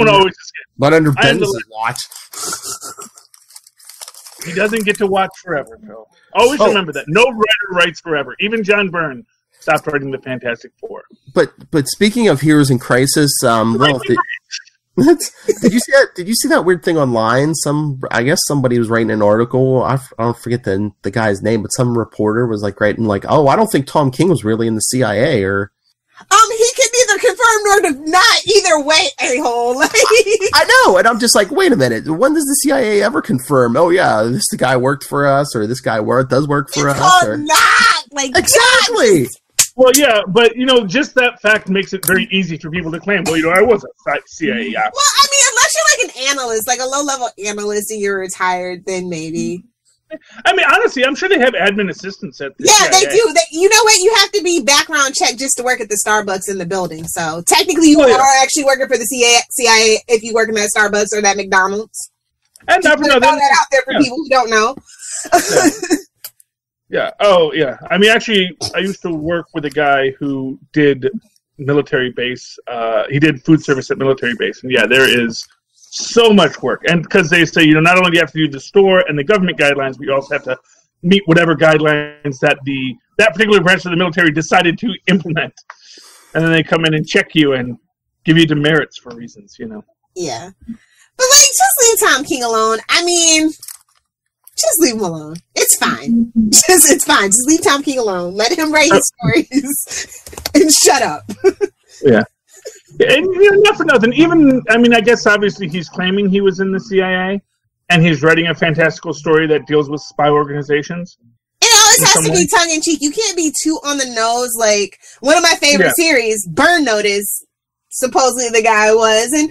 always escaped. But under Bendis' watch. He doesn't get to watch forever, Phil. Always remember that. No writer writes forever. Even John Byrne stopped writing the Fantastic Four. But speaking of heroes in crisis, Ralph, did you see that? Did you see that weird thing online? I guess somebody was writing an article. I don't forget the guy's name, but some reporter was like writing like, "Oh, I don't think Tom King was really in the CIA," or he can neither confirm nor deny either way, a-hole. I know, and I'm just like, wait a minute. When does the CIA ever confirm? Oh yeah, this guy worked for us, or this guy does work for us. Or not like exactly. Well, yeah, but just that fact makes it very easy for people to claim. Well, I was a CIA officer. Well, I mean, unless you're like an analyst, like a low-level analyst, and you're retired, then maybe. I mean, honestly, I'm sure they have admin assistants at the CIA. They do. You know what? You have to be background checked just to work at the Starbucks in the building. So technically, you are actually working for the CIA if you work in that Starbucks or that McDonald's. And never know that out there for people who don't know. Yeah. Oh, yeah. I mean, actually, I used to work with a guy who did military base. He did food service at military base, and yeah, there is so much work. And because they say, not only do you have to do the store and the government guidelines, but you also have to meet whatever guidelines that that particular branch of the military decided to implement. And then they come in and check you and give you demerits for reasons, Yeah. But, just leave Tom King alone. I mean, just leave him alone. It's fine. It's fine. Just leave Tom King alone. Let him write his stories and shut up. Yeah. And not for nothing. Even, I guess obviously he's claiming he was in the CIA, and he's writing a fantastical story that deals with spy organizations. It always has to be tongue-in-cheek. You can't be too on the nose. Like, one of my favorite series, Burn Notice, supposedly the guy was, and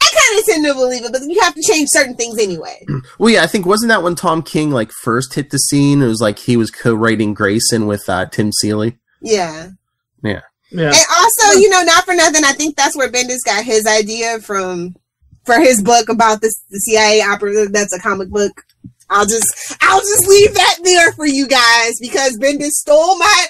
I kind of tend to believe it, but you have to change certain things anyway. Well, yeah, I think, wasn't that when Tom King, first hit the scene? It was like he was co-writing Grayson with Tim Seeley. Yeah. Yeah. Yeah. And also, not for nothing, I think that's where Bendis got his idea for his book about the CIA operative. That's a comic book. I'll just leave that there for you guys because Bendis stole my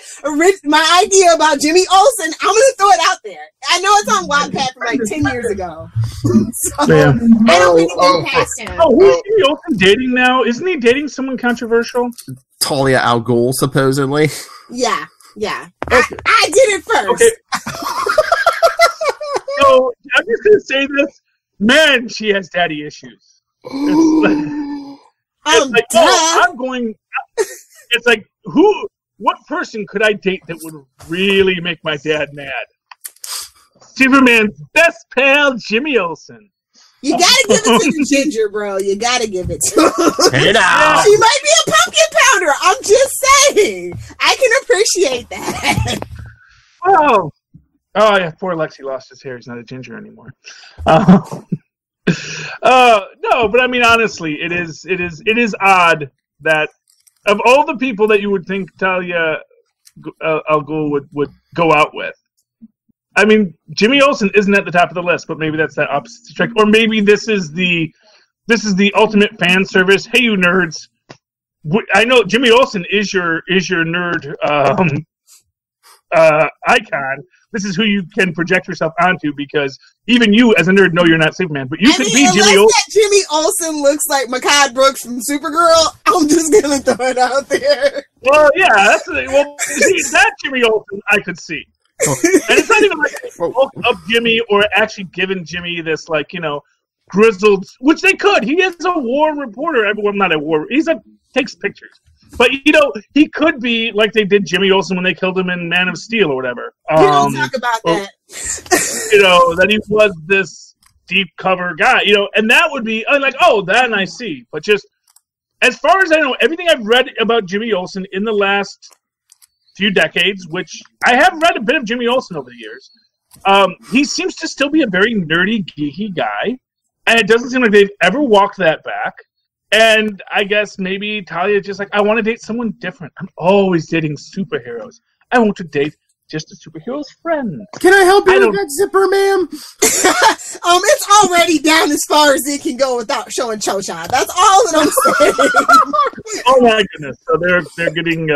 idea about Jimmy Olsen. I'm gonna throw it out there. I know it's on Wattpad from 10 years ago. So, yeah. I don't think it's past him. Oh, who's Jimmy Olsen dating now? Isn't he dating someone controversial? Talia al Ghul, supposedly. Yeah. Yeah, okay. I did it first. Okay. So I'm just gonna say this, man. She has daddy issues. It's like, what person could I date that would really make my dad mad? Superman's best pal, Jimmy Olsen. You gotta give it to the ginger, bro. You gotta give it to him. Hey now. She might be a pumpkin pounder. I'm just saying. I can appreciate that. Oh yeah. Poor Lexi lost his hair. He's not a ginger anymore. No, but I mean, honestly, it is odd that of all the people that you would think Talia al Ghul would go out with, I mean, Jimmy Olsen isn't at the top of the list, but maybe that's that opposite strike, or maybe this is the ultimate fan service. Hey, you nerds! I know Jimmy Olsen is your nerd icon. This is who you can project yourself onto because even you, as a nerd, know you're not Superman, but you could be Jimmy Olsen. Jimmy Olsen looks like Mehcad Brooks from Supergirl. I'm just gonna throw it out there. Well, yeah, that Jimmy Olsen I could see. And it's not even like up Jimmy or actually giving Jimmy this grizzled, which they could. He is a war reporter. Well, not a war. Takes pictures, but he could be like they did Jimmy Olsen when they killed him in Man of Steel or whatever. We don't talk about that. That he was this deep cover guy. And that would be that I see. But just as far as I know, everything I've read about Jimmy Olsen in the last few decades, which I have read a bit of Jimmy Olsen over the years, he seems to still be a very nerdy, geeky guy, and it doesn't seem like they've ever walked that back. And I guess maybe Talia just I want to date someone different. I'm always dating superheroes. I want to date just a superhero's friend. Can I help you with that zipper, ma'am? It's already down as far as it can go without showing Cho-Cha. That's all that I'm saying. Oh my goodness! So they're getting.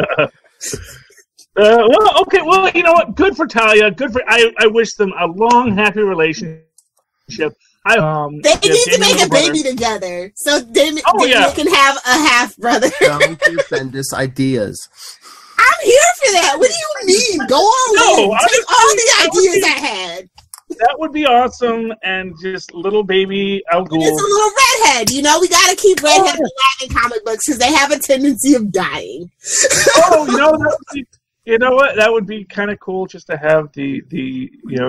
Well, okay. Well, you know what? Good for Talia. Good for. I wish them a long, happy relationship. They need to make a baby together, so Damien can have a half brother. Don't do Bendis ideas. I'm here for that. What do you mean? Go on. Take all the ideas I had. That would be awesome, and just little baby Al Ghul. It's a little redhead. You know, we got to keep redheads alive in comic books because they have a tendency of dying. You know what? That would be kind of cool just to have the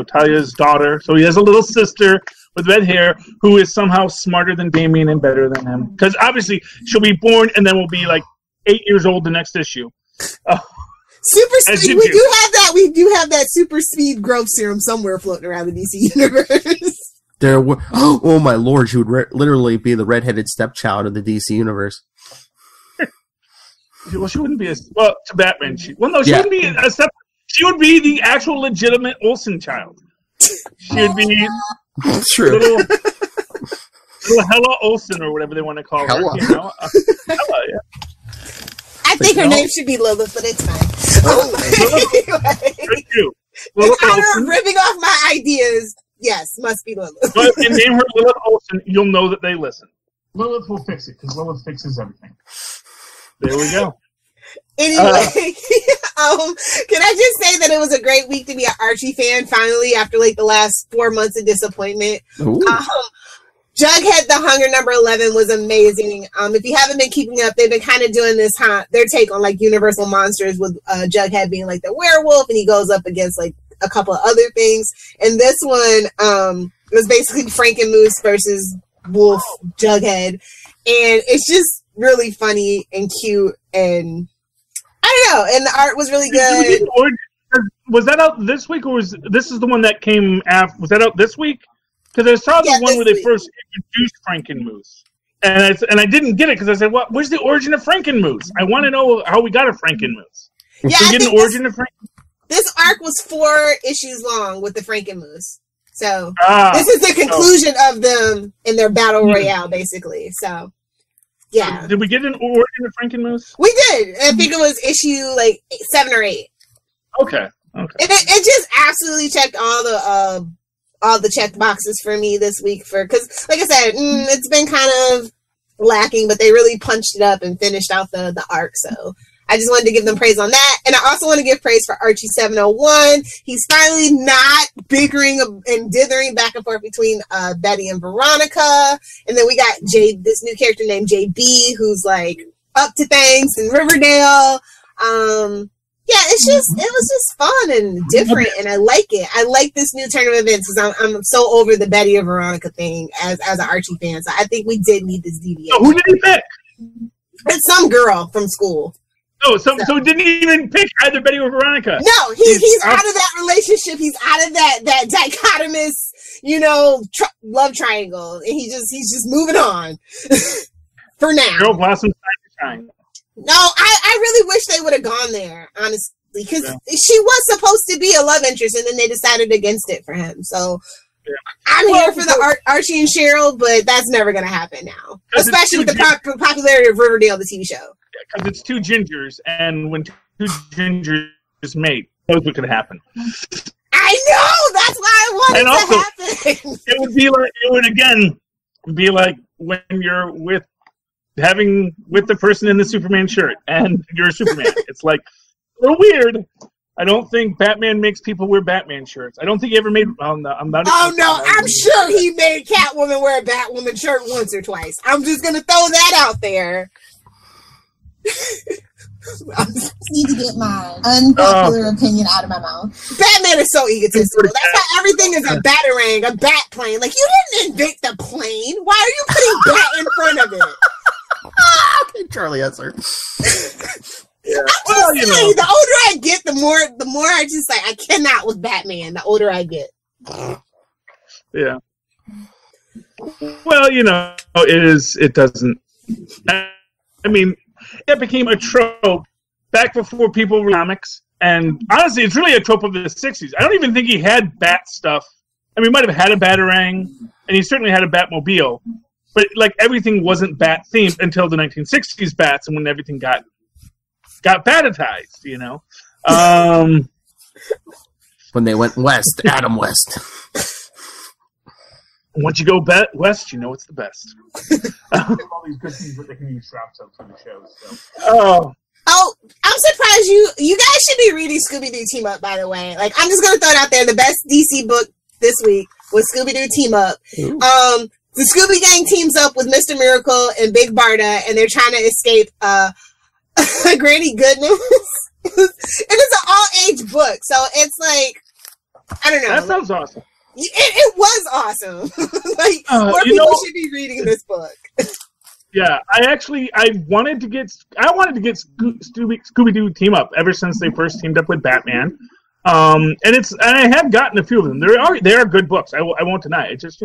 Talia's daughter. So he has a little sister with red hair who is somehow smarter than Damien and better than him. Because obviously she'll be born and then will be like 8 years old the next issue. Super speed. We do have that super speed growth serum somewhere floating around the DC universe. Oh my lord, she would literally be the redheaded stepchild of the DC universe. Well, she wouldn't be to Batman. She wouldn't be a step. She would be the actual legitimate Olsen child. She would be true. Little Hella Olsen or whatever they want to call her. Hella. You know? Hella, yeah. I think her name should be Lilith, but it's fine. Thank you. In honor of ripping off my ideas, yes, must be Lilith. But if you name her Lilith Olsen, you'll know that they listen. Lilith will fix it, because Lilith fixes everything. There we go. Anyway, can I just say that it was a great week to be an Archie fan, finally, after like the last 4 months of disappointment. Jughead, the Hunger number 11 was amazing. If you haven't been keeping up, they've been kind of doing this, their take on like Universal Monsters with Jughead being like the werewolf, and he goes up against like a couple of other things. And this one was basically Frankenmoose versus Wolf Jughead. And it's just really funny and cute, and I don't know, and the art was really good. Was that out this week, or this is the one that came after? Was that out this week? Because I saw the one where they first introduced Frankenmoose, and I didn't get it because I said, "What? Where's the origin of Frankenmoose? I want to know how we got a Frankenmoose." Yeah, we get an origin of Frankenmoose. This arc was 4 issues long with the Frankenmoose, so this is the conclusion of them in their battle royale, basically. So. Yeah. Did we get an origin of Frankenmoose? We did. I think it was issue like 7 or 8. Okay. And it just absolutely checked all the checked boxes for me this week because, like I said, it's been kind of lacking, but they really punched it up and finished out the arc. So I just wanted to give them praise on that. And I also want to give praise for Archie 701. He's finally not bickering and dithering back and forth between Betty and Veronica. And then we got this new character named JB, who's like up to things in Riverdale. It was just fun and different, and I like it. I like this new turn of events because I'm so over the Betty and Veronica thing as an Archie fan. So I think we did need this deviation. So who did he pick? It's some girl from school. Oh, so he didn't even pick either Betty or Veronica. No, he's out of that relationship. He's out of that dichotomous, love triangle, and he's just moving on for now. Girl blossoms time to shine. No, I really wish they would have gone there, honestly, because she was supposed to be a love interest, and then they decided against it for him. So I'm here for the Archie and Cheryl, but that's never going to happen now, especially with the popularity of Riverdale, the TV show. Because it's 2 gingers, and when 2 gingers mate, knows what could happen. I know! That's why I wanted to happen! It would again be like when you're with the person in the Superman shirt, and you're a Superman. It's like a little weird. I don't think Batman makes people wear Batman shirts. I don't think he ever made... I'm sure he made Catwoman wear a Batwoman shirt once or twice. I'm just going to throw that out there. I need to get my unpopular opinion out of my mouth. Batman is so egotistical. That's why everything is a batarang, a bat plane. Like, you didn't invent the plane. Why are you putting bat in front of it? Okay, Charlie answer. Yeah. The older I get, the more I just like, I cannot with Batman. The older I get. Yeah. Well, it doesn't. I mean, it became a trope back before people were comics, and honestly, it's really a trope of the 60s. I don't even think he had bat stuff. I mean, he might have had a Batarang, and he certainly had a Batmobile, but like everything wasn't bat themed until the 1960s bats, and when everything got batitized, when they went west, Adam West. Once you go west, you know it's the best. All these good things that they can use straps up for the shows. So. Oh, I'm surprised you guys should be reading Scooby-Doo Team Up, by the way. Like, I'm just going to throw it out there. The best DC book this week was Scooby-Doo Team Up. Ooh. The Scooby Gang teams up with Mr. Miracle and Big Barda, and they're trying to escape Granny Goodness. And it's an all-age book, so it's like, I don't know. That sounds awesome. It was awesome. Like, more people should be reading this book. Yeah, I wanted to get Scooby-Doo Team Up ever since they first teamed up with Batman. And I have gotten a few of them. They are good books. I won't deny it. It's just,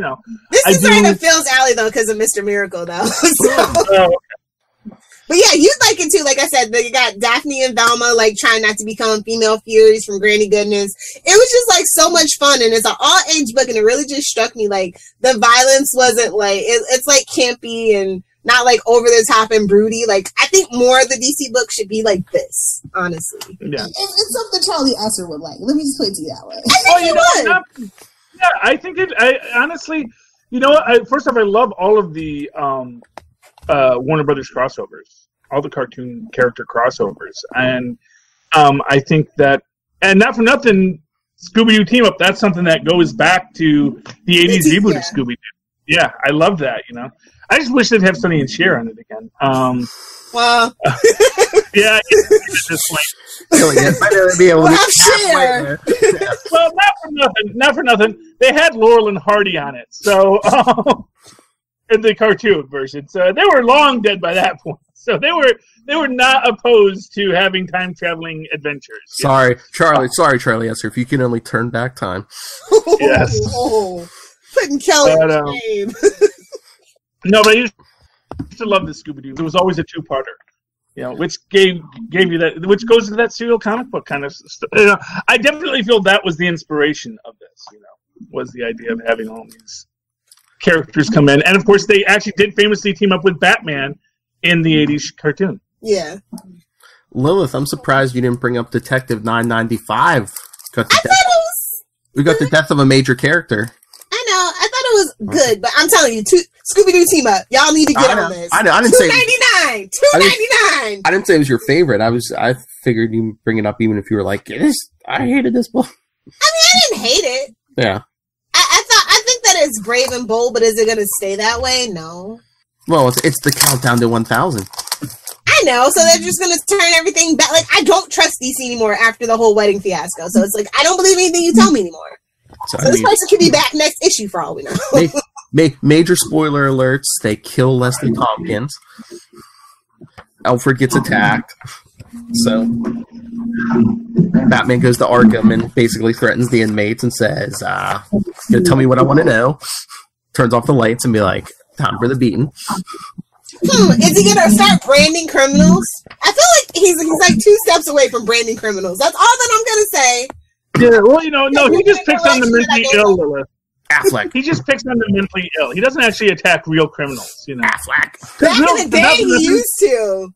this is right up Phil's alley though, because of Mr. Miracle though. So. But yeah, you'd like it too. Like I said, you got Daphne and Velma like trying not to become female Furies from Granny Goodness. It was just like so much fun, and it's an all-age book, and it really just struck me like the violence wasn't like it's like campy and not like over the top and broody. Like I think more of the DC books should be like this, honestly. Yeah, it's something Charlie Esser would like. Let me just put it to you that way. I think he would. Yeah, I think it. I honestly, first off, I love all of the Warner Brothers crossovers, all the cartoon character crossovers, and I think that, and not for nothing, Scooby-Doo Team Up. That's something that goes back to the '80s reboot of Scooby-Doo. Yeah, I love that. I just wish they'd have Sonny and Cher on it again. Well, yeah, it's just Cher. Well, not for nothing. They had Laurel and Hardy on it, so in the cartoon version, so they were long dead by that point. So they were not opposed to having time traveling adventures. Sorry, Charlie Esser. If you can only turn back time. Yes. Putting Kelly in shame. No, but I used to love the Scooby-Doo. There was always a two-parter, which gave you that, which goes into that serial comic book kind of stuff. I definitely feel that was the inspiration of this. Was the idea of having all these characters come in, and of course they actually did famously team up with Batman in the '80s cartoon. Yeah. Lilith, I'm surprised you didn't bring up Detective 995. We got the death of a major character. I know. I thought it was good, but I'm telling you, Scooby-Doo Team Up. Y'all need to get on this. I didn't say $2.99. $2.99. I didn't say it was your favorite. I figured you'd bring it up even if you were like, I hated this book. I didn't hate it. Yeah. I think that it's brave and bold, but is it going to stay that way? No. Well, it's the countdown to 1,000. I know, so they're just going to turn everything back. Like, I don't trust DC anymore after the whole wedding fiasco. So it's like, I don't believe anything you tell me anymore. So this person could be back next issue for all we know. Major spoiler alerts. They kill Leslie Tompkins. Alfred gets attacked. So Batman goes to Arkham and basically threatens the inmates and says, "Gonna tell me what I want to know." Turns off the lights and be like, "Time for the beating." Is he gonna start branding criminals? I feel like he's like 2 steps away from branding criminals. That's all that I'm gonna say. Yeah, well, no, he just picks on the mentally ill, Lilith. Affleck. He just picks on the mentally ill. He doesn't actually attack real criminals, Affleck. Back in the day, he used to.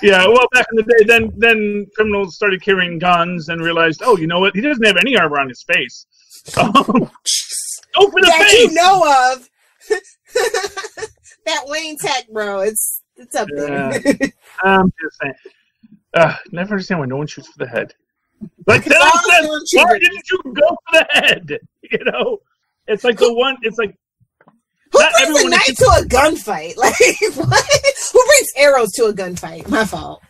Yeah, well, back in the day, then criminals started carrying guns and realized, oh, you know what? He doesn't have any armor on his face. Open the that face! You know of. That Wayne Tech, bro. It's up there. I'm just saying. Never understand why no one shoots for the head. Like, why didn't you go for the head? It's like the one. It's like who brings a knife to a gunfight? Like what? Who brings arrows to a gunfight? My fault.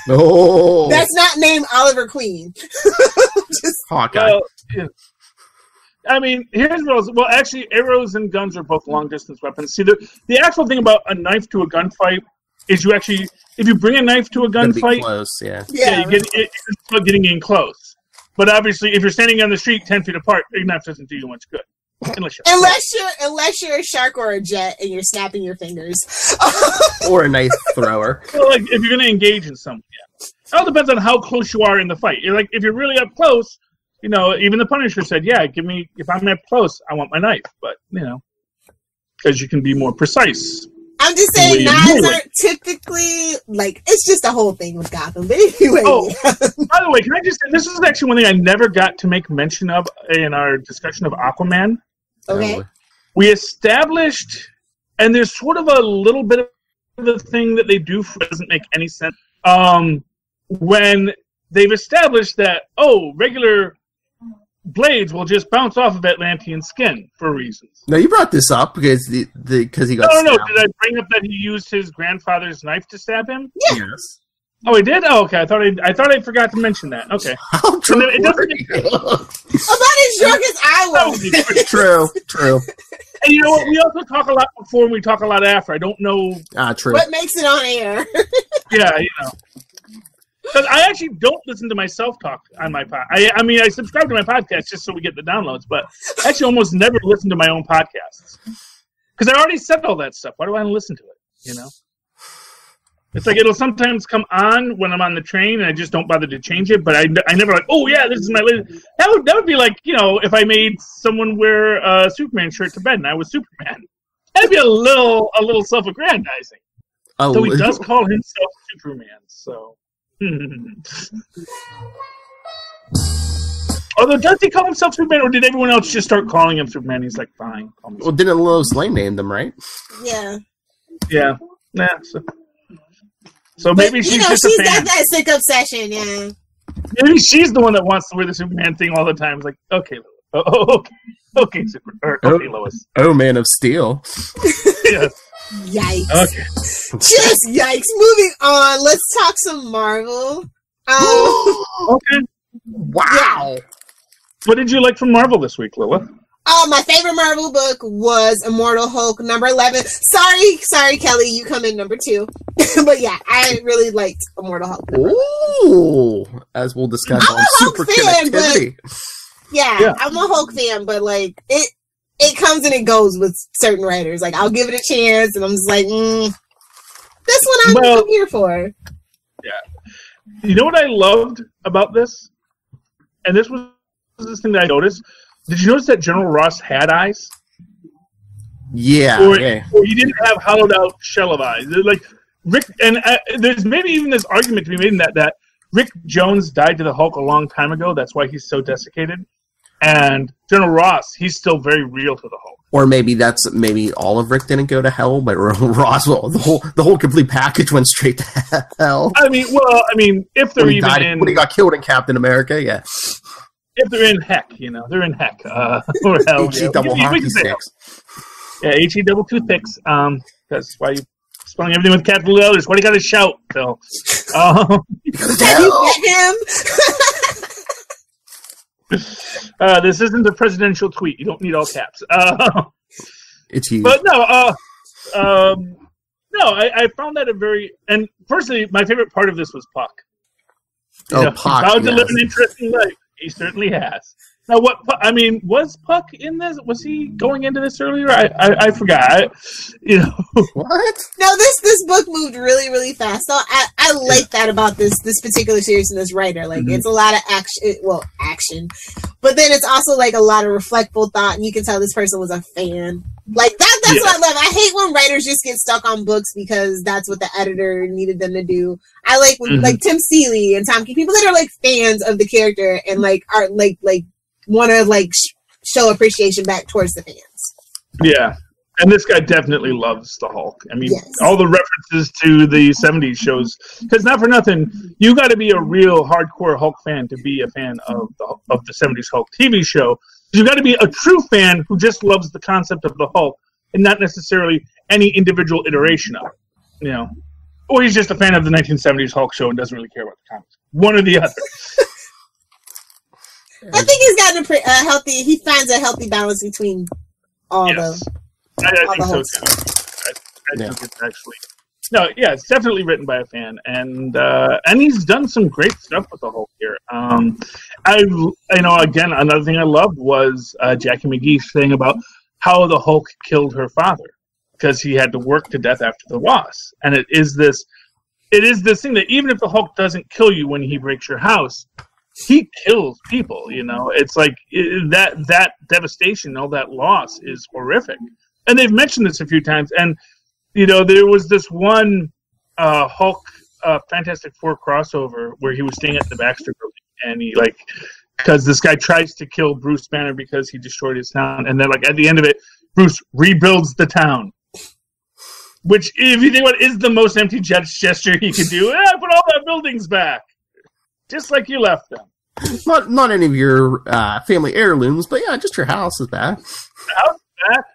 No, that's not named Oliver Queen. Hawkeye. Well, yeah. I mean, here's what. Well, actually, arrows and guns are both long distance weapons. See, the actual thing about a knife to a gunfight is you actually, if you bring a knife to a gunfight, close, yeah, you start getting in close. But obviously, if you're standing on the street 10 feet apart, a knife doesn't do you much good. Unless you're a shark or a jet and you're snapping your fingers, or a knife thrower. Well, like if you're going to engage in something, it all depends on how close you are in the fight. You're like if you're really up close, even the Punisher said, "Yeah, give me if I'm up close, I want my knife." But because you can be more precise. I'm just saying knives aren't typically like it's just a whole thing with Gotham. But anyway. Oh, by the way, can I just say this is actually one thing I never got to make mention of in our discussion of Aquaman. Okay. we established, and there's sort of a little bit of the thing that they do doesn't make any sense. When they've established that, regular blades will just bounce off of Atlantean skin for reasons. No, you brought this up because because he got No. stabbed. Did I bring up that he used his grandfather's knife to stab him? Yes. Oh, he did? Oh, okay. I thought I forgot to mention that. Okay. How So drunk it doesn't make sense. About as drunk as I was. True. And you know what? We also talk a lot before and we talk a lot after. I don't know. True. What makes it on air? Yeah, you know. Because I actually don't listen to myself talk on my pod. I mean, I subscribe to my podcast just so we get the downloads, but I actually almost never listen to my own podcasts. Because I already said all that stuff. Why do I want to listen to it? You know? It's like it'll sometimes come on when I'm on the train and I just don't bother to change it, but I never like, oh yeah, this is my latest. That would be like, you know, if I made someone wear a Superman shirt to bed and I was Superman. That'd be a little self-aggrandizing. So he does call himself Superman, so... Although, does he call himself Superman, or did everyone else just start calling him Superman? He's like, fine. Call me Well, didn't Lois Lane name them, right? Yeah. Yeah. Nah, so maybe she's just a fan. She's got that sick obsession, yeah. Maybe she's the one that wants to wear the Superman thing all the time. It's like, okay, okay, Lois. Oh, Man of Steel. Yeah. Yikes. Okay. Just yikes. Moving on. Let's talk some Marvel. Okay. Wow. Yeah. What did you like from Marvel this week, Lilith? My favorite Marvel book was Immortal Hulk number 11. Sorry, Kelly, you come in number 2. But yeah, I really liked Immortal Hulk. Ooh, as we'll discuss I'm on a Hulk Super fan, Connectivity. Yeah, I'm a Hulk fan, but like it comes and it goes with certain writers. Like I'll give it a chance, and I'm just like, this one I'm here for. Yeah. You know what I loved about this? And this was this thing that I noticed. Did you notice that General Ross had eyes? Yeah. Or he didn't have hollowed out shell of eyes. Like Rick, and there's maybe even this argument to be made in that Rick Jones died to the Hulk a long time ago. That's why he's so desiccated. And General Ross, he's still very real to the Hulk. Or maybe all of Rick didn't go to hell, but Ross, the whole complete package went straight to hell. I mean, if they're when he got killed in Captain America, yeah. If they're in heck, they're in heck. Or hell. HE double hockey sticks. Yeah, HE double toothpicks. That's why you spelling everything with capital letters. Why do you got to shout, Phil? Have you met him? This isn't a presidential tweet. You don't need all caps. It's you. But no, I found that and personally, my favorite part of this was Puck. Puck. He's about to live an interesting life. He certainly has. Now, was Puck in this? Was he going into this earlier? I forgot. What? No, this book moved really, really fast. So I like that about this particular series and this writer. Like, it's a lot of action. But then it's also, like, a lot of reflectful thought, and you can tell this person was a fan. Like, that's what I love. I hate when writers just get stuck on books because that's what the editor needed them to do. I like when, like, Tim Seeley and Tom King, people that are, like, fans of the character and, like, are, like want to, like, show appreciation back towards the fans. Yeah. And this guy definitely loves the Hulk. I mean, all the references to the 70s shows, because not for nothing, you got to be a real hardcore Hulk fan to be a fan of the 70s Hulk TV show. You got to be a true fan who just loves the concept of the Hulk and not necessarily any individual iteration of it, Or he's just a fan of the 1970s Hulk show and doesn't really care about the comics. One or the other. I think he's gotten he finds a healthy balance between all the... I think so too. I think it's actually... No, yeah, it's definitely written by a fan, and he's done some great stuff with the Hulk here. Again, another thing I loved was Jackie McGee's thing about how the Hulk killed her father because he had to work to death after the Wasp, and it is this thing that even if the Hulk doesn't kill you when he breaks your house, he kills people. It's like that devastation, all that loss is horrific, and they've mentioned this a few times, and. There was this one Hulk Fantastic Four crossover where he was staying at the Baxter Building, and because this guy tries to kill Bruce Banner because he destroyed his town, and then at the end of it, Bruce rebuilds the town. Which, if you think about it, is the most empty gesture he could do. Put all the buildings back. Just like you left them. Not any of your family heirlooms, but yeah, just your house is back. The house is back.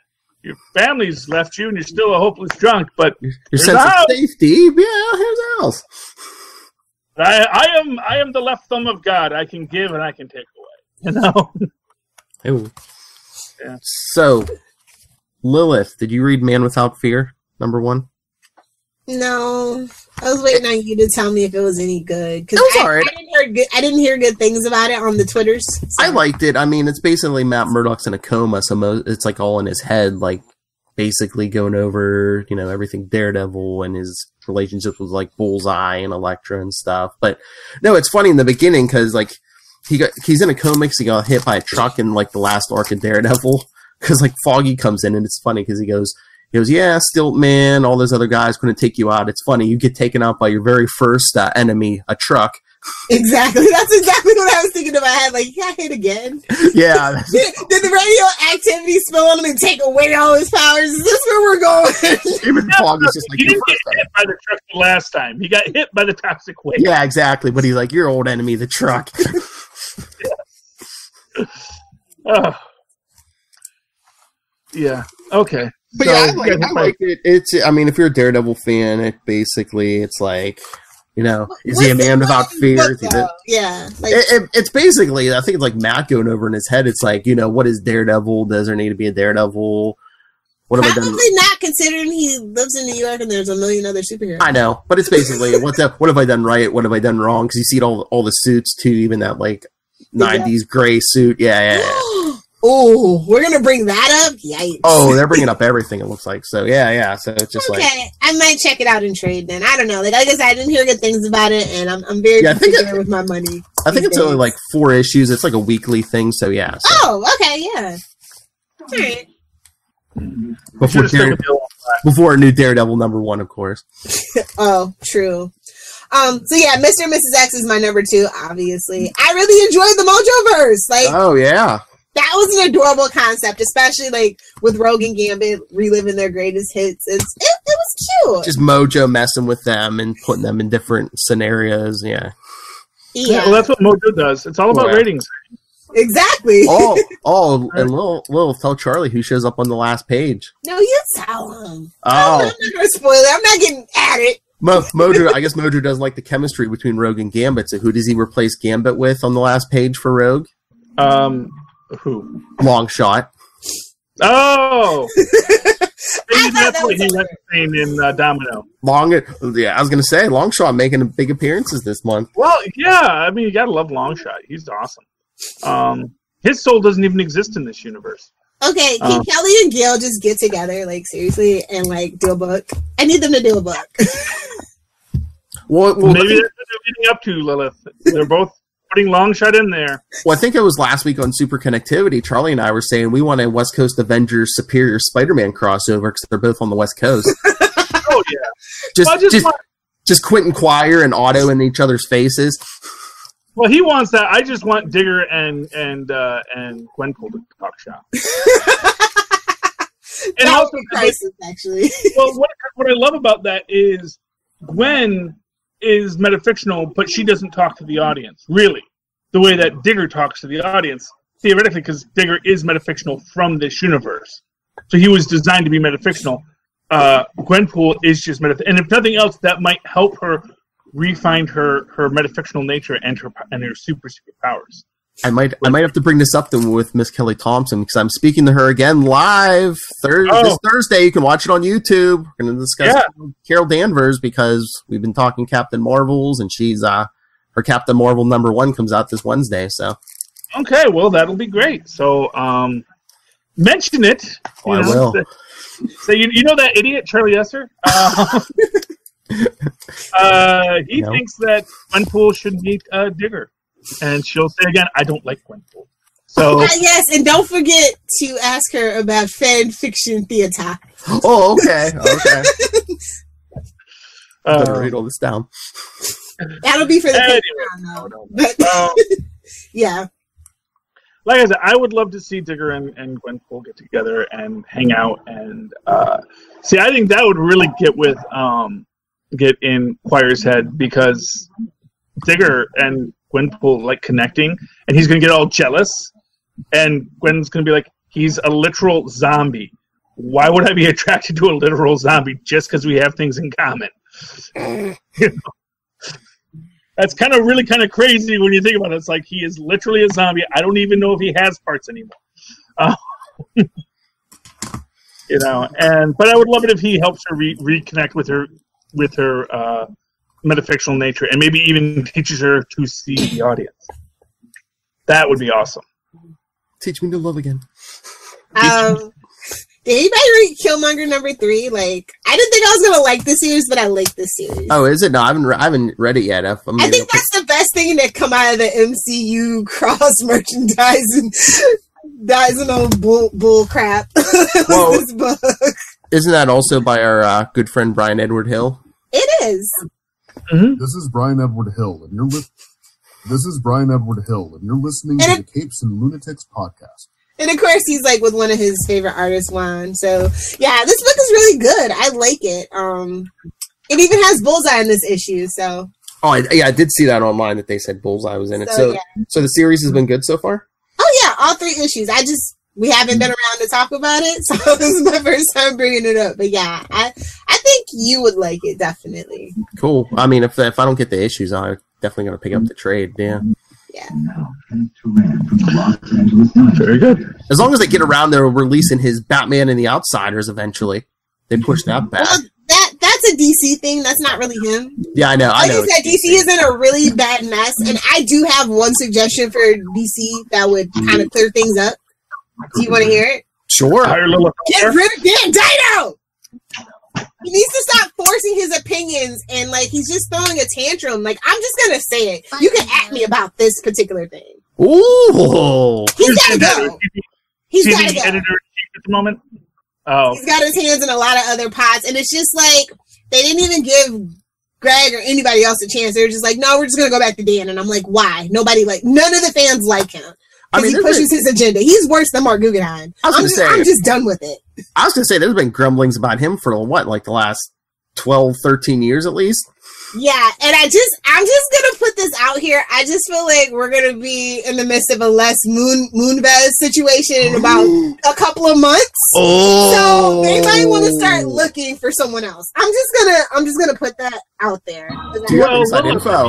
Your family's left you, and you're still a hopeless drunk, but your sense of safety, yeah, here's the house. I am the left thumb of God. I can give and I can take away. You know? Ooh. Yeah. So, Lilith, did you read Man Without Fear, #1? No. I was waiting on you to tell me if it was any good. Because it was alright. I didn't hear good things about it on the Twitters. So. I liked it. I mean, it's basically Matt Murdock's in a coma, so it's like all in his head, like basically going over, you know, everything Daredevil and his relationships with like Bullseye and Elektra and stuff. But no, it's funny in the beginning because like he's in a coma because he got hit by a truck in like the last arc of Daredevil. Because like Foggy comes in and it's funny because he goes, yeah, Stiltman, all those other guys couldn't take you out. It's funny, you get taken out by your very first enemy, a truck. Exactly. That's exactly what I was thinking in my head. Like, he got hit again. Yeah. Did the radioactivity spill on him and take away all his powers? Is this where we're going? Even Foggy's just like, he didn't get hit by the truck the last time. He got hit by the toxic waste. Yeah, exactly. But he's like, your old enemy, the truck. Oh. Yeah. Okay. But so, yeah, I like it. I mean, if you're a Daredevil fan, it's like, you know, is he a man without fear? Yeah. Like, it's basically, I think it's like Matt going over in his head. It's like, you know, what is Daredevil? Does there need to be a Daredevil? What have I done? Probably not, considering he lives in New York and there's a million other superheroes. I know, but it's basically, what have I done right? What have I done wrong? Because you see all the suits too, even that like 90s gray suit. Yeah. Oh, we're gonna bring that up? Yikes. Oh, they're bringing up everything, it looks like. So, yeah. So it's just okay, I might check it out in trade then. I don't know. Like I said, I didn't hear good things about it, and I'm very particular with my money. I think it's only like 4 issues. It's like a weekly thing, so yeah. So. Oh, okay, yeah. All right. Before a new Daredevil #1, of course. Oh, true. So yeah, Mr. and Mrs. X is my #2, obviously. I really enjoyed the Mojoverse. Like, oh yeah. That was an adorable concept, especially like with Rogue and Gambit reliving their greatest hits. It was cute. Just Mojo messing with them and putting them in different scenarios. Yeah. Well, that's what Mojo does. It's all about ratings. Exactly. And Lil, tell Charlie who shows up on the last page. No, you tell him. Oh. I'm not going to spoil it. I'm not getting at it. Mojo, I guess Mojo doesn't like the chemistry between Rogue and Gambit. So who does he replace Gambit with on the last page for Rogue? Who? Long Shot. Oh! That's what he went saying in Domino. I was gonna say Longshot making big appearances this month. Well, yeah, I mean you gotta love Longshot. He's awesome. His soul doesn't even exist in this universe. Okay, can Kelly and Gail just get together, like seriously, and like do a book? I need them to do a book. well, maybe that's what they're leading up to, Lilith. They're both putting Longshot in there. Well, I think it was last week on Super Connectivity. Charlie and I were saying we want a West Coast Avengers Superior Spider-Man crossover because they're both on the West Coast. Oh yeah, just Quentin Quire and Otto in each other's faces. Well, he wants that. I just want Digger and Gwenpool to talk shop. And that also, would be crisis, actually. Well, what I love about that is Gwen is metafictional, but she doesn't talk to the audience, really, the way that Digger talks to the audience, theoretically, because Digger is metafictional from this universe. So he was designed to be metafictional. Gwenpool is just metafictional. And if nothing else, that might help her refine her metafictional nature and her super powers. I might have to bring this up then with Miss Kelly Thompson because I'm speaking to her again live this Thursday. You can watch it on YouTube. We're going to discuss Carol Danvers because we've been talking Captain Marvels, and she's her Captain Marvel #1 comes out this Wednesday. So okay, well that'll be great. So mention it. I will. So you know that idiot Charlie Esser? He thinks that Gwenpool should meet Digger. And she'll say again, I don't like Gwenpool. So yes, and don't forget to ask her about fan fiction theater. Oh, okay. Better write all this down. That'll be for the Patreon, though. But, yeah. like I said, I would love to see Digger and Gwenpool get together and hang out and see. I think that would really get in Quire's head, because Digger and Gwenpool like connecting, and he's gonna get all jealous, and Gwen's gonna be like, he's a literal zombie. Why would I be attracted to a literal zombie just because we have things in common? That's really kind of crazy when you think about it. It's like, he is literally a zombie. I don't even know if he has parts anymore. But I would love it if he helps her reconnect with her metafictional nature, and maybe even teaches her to see the audience. That would be awesome. Teach me to love again. Did anybody read Killmonger #3? Like, I didn't think I was gonna like this series, but I like this series. Oh, is it? No, I haven't read it yet. I think that's the best thing that come out of the MCU cross merchandising. Old bull crap. Well, this book. Isn't that also by our good friend Brian Edward Hill? It is. Mm-hmm. This is Brian Edward Hill, and you're listening to the Capes and Lunatics podcast. And of course, he's like with one of his favorite artists, Juan. So yeah, this book is really good. I like it. It even has Bullseye in this issue. So. Oh, I did see that online that they said Bullseye was in it. So the series has been good so far? Oh yeah, all 3 issues. We haven't been around to talk about it, so this is my first time bringing it up. But yeah, I think you would like it, definitely. Cool. I mean, if I don't get the issues, I'm definitely going to pick up the trade. Yeah. Yeah. Very good. As long as they get around to releasing his Batman and the Outsiders eventually, they push that back. Well, that's a DC thing. That's not really him. Yeah, I know. Like I said, DC is in a really bad mess, and I do have one suggestion for DC that would kind of clear things up. Do you want to hear it? Sure. Get rid of Dan Didio! He needs to stop forcing his opinions, and like he's just throwing a tantrum. Like, I'm just gonna say it. You can at me about this particular thing. Ooh. He's gotta go. He's gotta go. Editor-in-chief at the moment. Oh. He's got his hands in a lot of other pots, and it's just like they didn't even give Greg or anybody else a chance. They were just like, no, we're just gonna go back to Dan. And I'm like, why? None of the fans like him. Because he pushes his agenda. He's worse than Mark Guggenheim. I'm just done with it. I was going to say, there's been grumblings about him for the last 12, 13 years at least? Yeah, and I'm just going to put this out here. I just feel like we're going to be in the midst of a Les Moonves situation in about a couple of months. Oh. So they might want to start looking for someone else. I'm just gonna put that out there. Do you have inside info?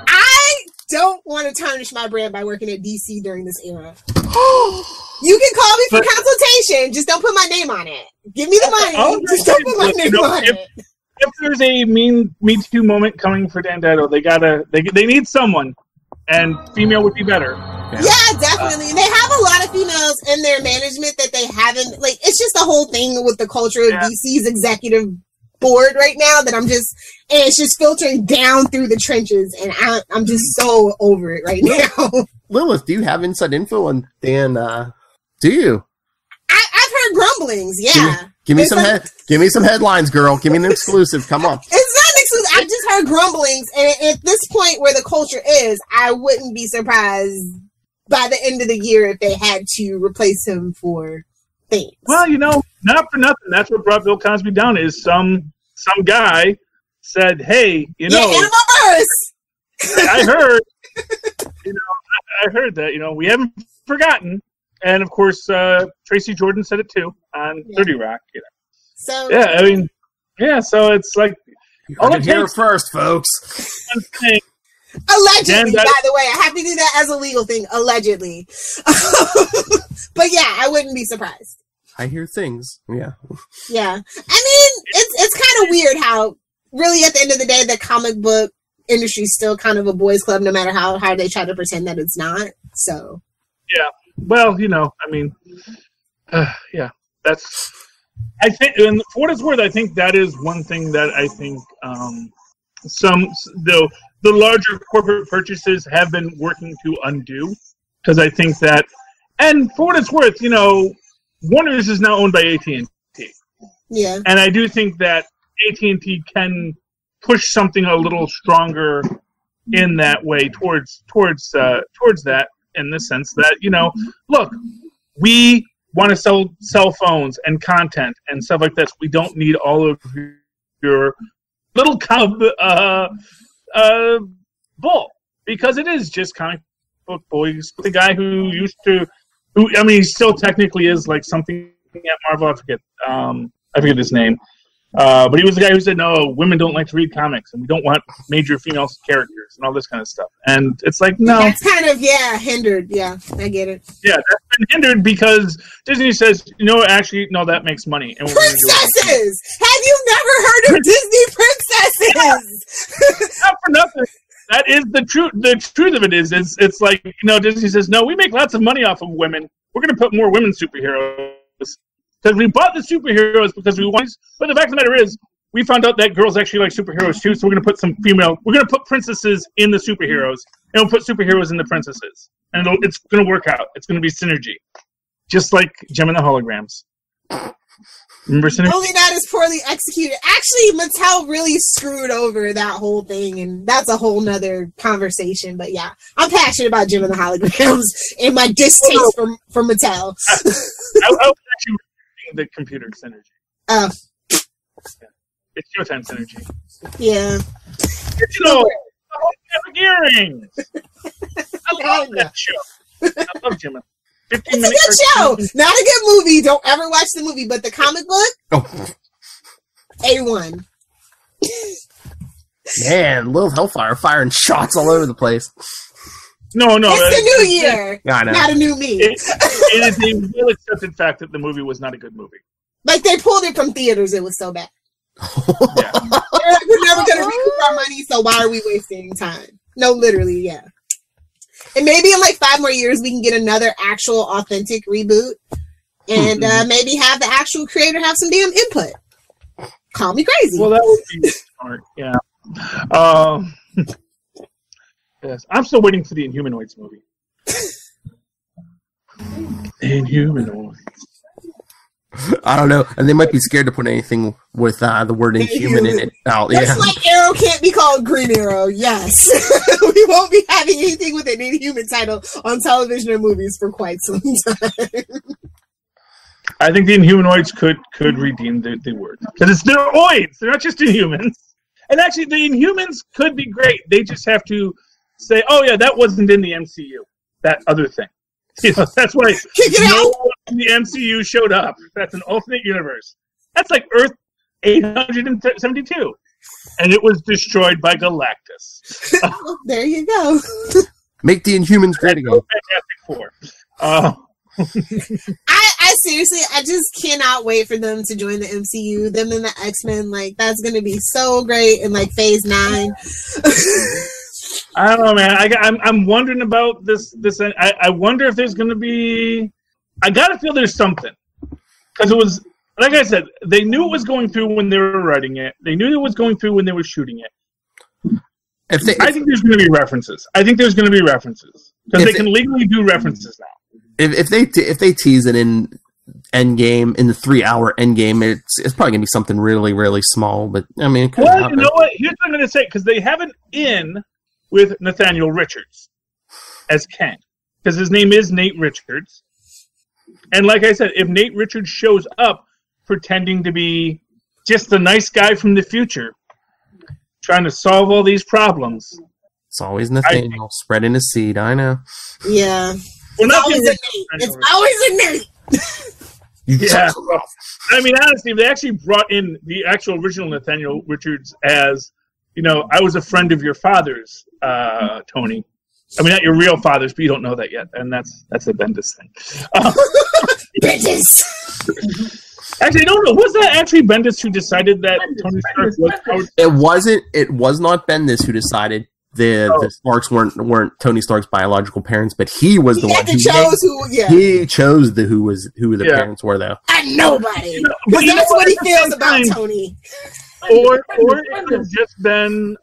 I don't want to tarnish my brand by working at DC during this era. You can call me for consultation. Just don't put my name on it. Give me the money. Just don't put my name on it. If there's a Me Too moment coming for Dan Didio, they need someone, and female would be better. Yeah, definitely. And they have a lot of females in their management that they haven't, like, it's just the whole thing with the culture of DC's executive board right now that it's just filtering down through the trenches, and I'm just so over it right now. Lilith, do you have inside info on Dan, do you? I've heard grumblings, yeah. Give me some headlines, girl. Give me an exclusive. Come on. It's not an exclusive. I've just heard grumblings, and at this point where the culture is, I wouldn't be surprised by the end of the year if they had to replace him for things. Well, not for nothing. That's what brought Bill Cosby down. Is some guy said, "Hey, Animalverse." I heard, I heard that. We haven't forgotten. And of course, Tracy Jordan said it too on 30 Rock. So so it's like all it takes first, folks. Allegedly, by the way, I have to do that as a legal thing. Allegedly, but yeah, I wouldn't be surprised. I hear things. Yeah. Yeah, I mean, it's kind of weird how, really, at the end of the day, the comic book industry is still kind of a boys' club, no matter how they try to pretend that it's not. So. Yeah. Well, that's. I think, and for what it's worth, I think that is one thing that I think the larger corporate purchases have been working to undo, because I think that, and for what it's worth, Warner's is now owned by AT&T. Yeah. And I do think that AT&T can push something a little stronger in that way towards that, in the sense that, you know, look, we want to sell cell phones and content and stuff like this. We don't need all of your little cub bull, because it is just comic book boys. The guy who he still technically is like something at Marvel. I forget his name. But he was the guy who said, no, women don't like to read comics, and we don't want major female characters and all this kind of stuff. And it's like, no. That's kind of, hindered. Yeah, I get it. Yeah, that's been hindered because Disney says, you know, actually, no, that makes money. And princesses! Have you never heard of Disney princesses? Not for nothing. That is the truth. The truth of it is it's like, you know, Disney says, no, we make lots of money off of women. We're going to put more women superheroes. Because we bought the superheroes because we want. But the fact of the matter is, we found out that girls actually like superheroes too. So we're going to put we're going to put princesses in the superheroes, and we'll put superheroes in the princesses, and it's going to work out. It's going to be synergy, just like Gem and the Holograms. Remember synergy? Only not as poorly executed. Actually, Mattel really screwed over that whole thing, and that's a whole nother conversation. But yeah, I'm passionate about Gem and the Holograms and my distaste for Mattel. I was actually the computer synergy. Oh. Yeah. It's Showtime synergy. Yeah. It's, you know, the whole gearing. I love that show. I love Jim. It's a good show. Not a good movie. Don't ever watch the movie, but the comic book, A1. Man, Little Hellfire firing shots all over the place. No. It's the new year. I know. Not a new me. It is a well accepted fact that the movie was not a good movie. Like, they pulled it from theaters. It was so bad. Yeah. We're never going to recoup our money, so why are we wasting time? No, literally, yeah. And maybe in like 5 more years, we can get another actual authentic reboot and maybe have the actual creator have some damn input. Call me crazy. Well, that would be smart, yeah. Yes, I'm still waiting for the Inhumanoids movie. Inhumanoids. I don't know, and they might be scared to put anything with the word Inhuman in it out. Just like Arrow can't be called Green Arrow. Yes, we won't be having anything with an Inhuman title on television or movies for quite some time. I think the Inhumanoids could redeem the word, because they're oids. They're not just Inhumans. And actually, the Inhumans could be great. They just have to say, "Oh yeah, that wasn't in the MCU. That other thing." You know, that's why no one in the MCU showed up. That's an alternate universe. That's like Earth 872, and it was destroyed by Galactus. There you go. Make the Inhumans great again. Fantastic Four. I seriously, I just cannot wait for them to join the MCU. Them and the X-Men, like, that's going to be so great in like Phase 9. I don't know, man. I'm wondering about this. I wonder if there's going to be. I gotta feel there's something, because it was, like I said, they knew it was going through when they were writing it. They knew it was going through when they were shooting it. I think there's going to be references. because they can legally do references now. If they tease it in Endgame, in the 3-hour Endgame, it's probably gonna be something really, really small. But I mean, it could happen. You know what? Here's what I'm gonna say, because they have an in with Nathaniel Richards as Kang, because his name is Nate Richards. And like I said, if Nate Richards shows up pretending to be just a nice guy from the future, trying to solve all these problems, it's always Nathaniel spreading his seed. I know. Yeah. Well, it's always a Nate. Yeah. I mean, honestly, if they actually brought in the actual original Nathaniel Richards as, you know, I was a friend of your father's, Tony. I mean, not your real father's, but you don't know that yet, and that's a Bendis thing. Bendis. Actually, I don't know. Was that actually Bendis who decided that Tony Stark was Howard? It wasn't. It was not Bendis who decided the Starks weren't Tony Stark's biological parents, but he was the one who chose who the parents were, though. And nobody. Because that's what he feels about Tony. Or it could have just been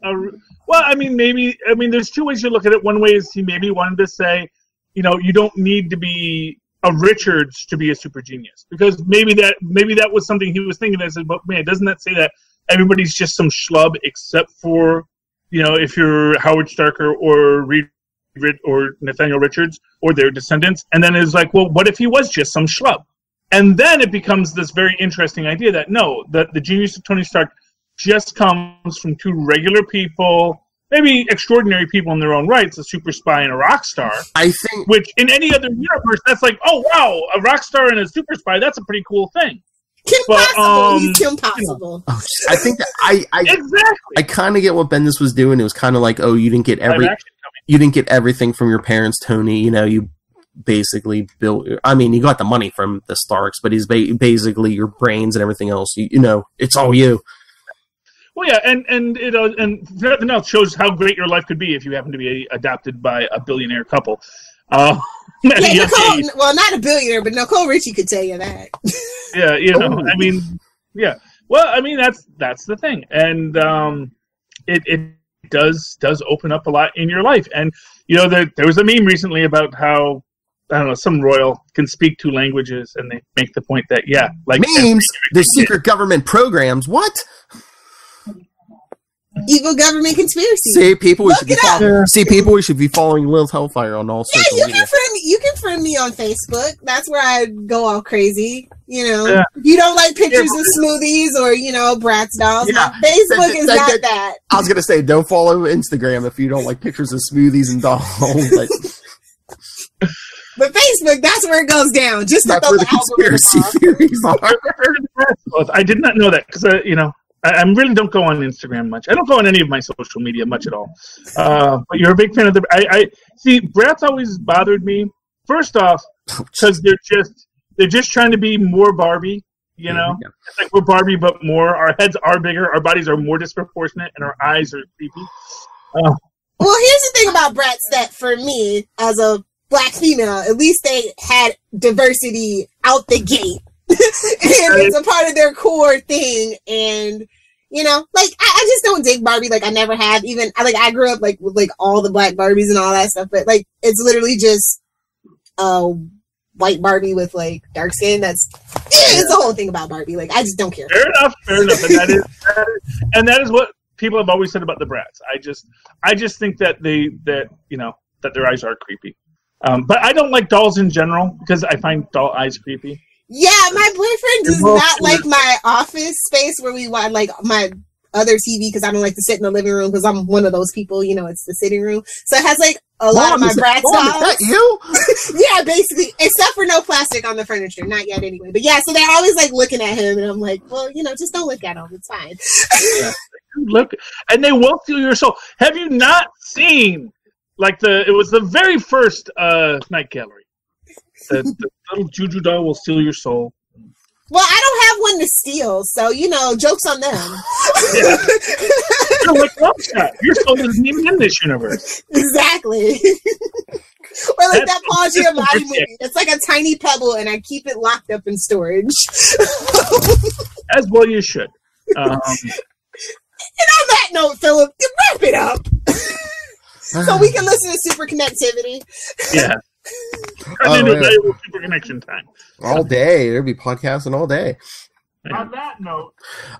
well, I mean, maybe. I mean, there's two ways you look at it. One way is he maybe wanted to say, you know, you don't need to be a Richards to be a super genius, because maybe that was something he was thinking. I said, but man, doesn't that say that everybody's just some schlub except for if you're Howard Starker or Reed or Nathaniel Richards or their descendants, and then it's like, well, what if he was just some schlub? And then it becomes this very interesting idea that no, that the genius of Tony Stark just comes from two regular people, maybe extraordinary people in their own rights, a super spy and a rock star. I think, which in any other universe, that's like, oh wow, a rock star and a super spy, that's a pretty cool thing. Kim Possible, he's Kim Possible. I think that I exactly. I kind of get what Bendis was doing. It was kind of like, oh, you didn't get everything from your parents, Tony. You basically built. I mean, you got the money from the Starks, but he's basically your brains and everything else. It's all you. Well, yeah, and nothing else shows how great your life could be if you happen to be adopted by a billionaire couple. Nicole, well, not a billionaire, but Nicole Richie could tell you that. Yeah, I mean, yeah. Well, I mean, that's the thing, and it does open up a lot in your life. And there was a meme recently about how, I don't know, some royal can speak two languages, and they make the point that like memes, there's secret government programs. What? Evil government conspiracy. See, people we should be following Lil Hellfire on all social media. You can friend me on Facebook. That's where I go all crazy. If you don't like pictures of smoothies or Bratz dolls. Yeah. Facebook is not that. I was gonna say, don't follow Instagram if you don't like pictures of smoothies and dolls. But Facebook, that's where it goes down. Just that's where the conspiracy theories are. I did not know that because I really don't go on Instagram much. I don't go on any of my social media much at all. But you're a big fan of I see. Bratz always bothered me. First off, because they're just trying to be more Barbie. It's like we're Barbie, but more. Our heads are bigger, our bodies are more disproportionate, and our eyes are creepy. Well, here's the thing about Bratz that for me, as a black female, at least they had diversity out the gate. And it's a part of their core thing, and I just don't dig Barbie. Like I never have. Even I grew up with all the black Barbies and all that stuff, but it's literally just white Barbie with dark skin. It's the whole thing about Barbie. I just don't care. Fair enough, and that is what people have always said about the Bratz. I just think that that their eyes are creepy. But I don't like dolls in general because I find doll eyes creepy. Yeah, my boyfriend does not like my office space where we watch my other TV because I don't like to sit in the living room because I'm one of those people, it's the sitting room. So it has a lot of my Bratz dolls. Is that you? Yeah, basically, except for no plastic on the furniture. Not yet anyway. But yeah, so they're always looking at him and I'm like, well, just don't look at him. It's fine. Yeah. Look, and they will steal your soul. Have you not seen it was the very first night gallery. The little Juju doll will steal your soul. Well, I don't have one to steal, so joke's on them. Yeah. You're like Lopeshot. Your soul isn't even in this universe. Exactly. Or that Paul Giamatti movie. It's like a tiny pebble, and I keep it locked up in storage. As well, you should. And on that note, Philip, wrap it up. So we can listen to Super Connectivity. Yeah. Super connection time. All day. There'll be podcasting all day. Yeah. On that note.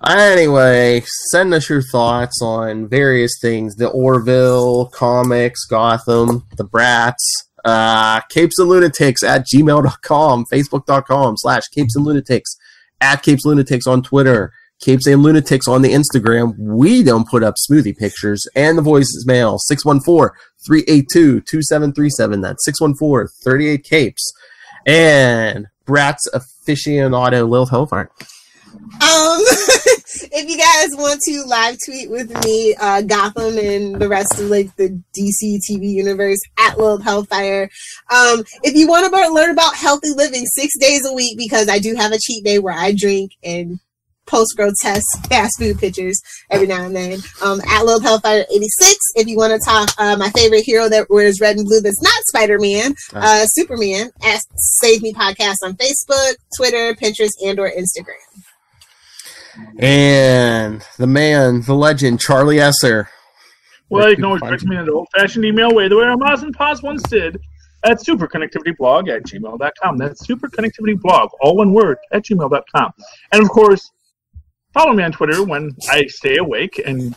Anyway, send us your thoughts on various things. The Orville, comics, Gotham, the Bratz, Capes and Lunatics at gmail.com, facebook.com/Capes and Lunatics, at Capes Lunatics on Twitter, Capes and Lunatics on the Instagram. We don't put up smoothie pictures. And the voicemail, 614-382-2737. That's 614-38-CAPES. And Bratz aficionado Lil Hellfire. If you guys want to live tweet with me, Gotham and the rest of the DC TV universe at Lil Hellfire. If you want to learn about healthy living 6 days a week, because I do have a cheat day where I drink and post grotesque fast food pictures every now and then. At Lil Hellfire 86. If you want to talk, my favorite hero that wears red and blue that's not Spider-Man, Superman, at Save Me Podcast on Facebook, Twitter, Pinterest, and/or Instagram. And the man, the legend, Charlie Esser. Well, you can always reach me in an old-fashioned email way, the way our Moz and Paz once did, at superconnectivityblog@gmail.com. That's superconnectivityblog, all one word, at gmail.com. And, of course, follow me on Twitter when I stay awake and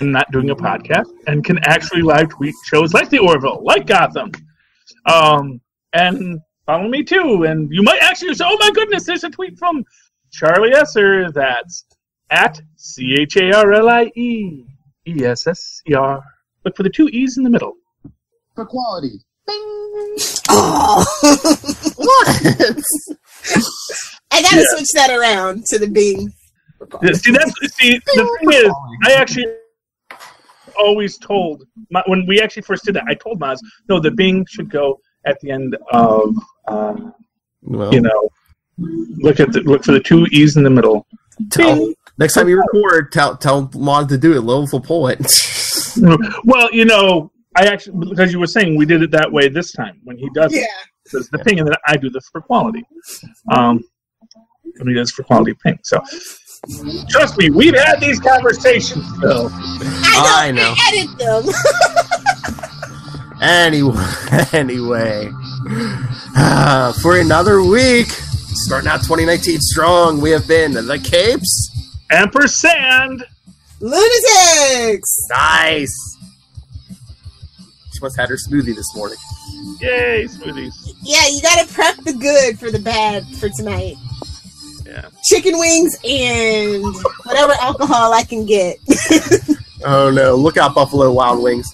not doing a podcast and can actually live tweet shows like the Orville, like Gotham. And follow me too. And you might actually say, oh my goodness, there's a tweet from Charlie Esser that's at CharlieEssser. Look for the 2 E's in the middle. For quality. Bing! Oh. What? I gotta switch that around to the Bing. The thing is, I actually always told, when we actually first did that, I told Maz, no, the Bing should go at the end of, look for the 2 E's in the middle. Next time you record, tell Maz to do it. Lois will pull it. Well, I actually, because you were saying we did it that way this time when he does it. Does the ping, and then I do this for quality. And he does for quality ping. So trust me, we've had these conversations, Phil. I know. Edit them. Anyway, for another week, starting out 2019 strong, we have been the Capes, Ampersand, Lunatics. Nice. She must have had her smoothie this morning. Yay, smoothies. Yeah, you gotta prep the good for the bad for tonight. Yeah. Chicken wings and whatever alcohol I can get. Oh no, look out, Buffalo Wild Wings.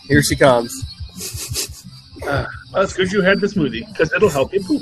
Here she comes. Well, it's good you had the smoothie, because it'll help you poop.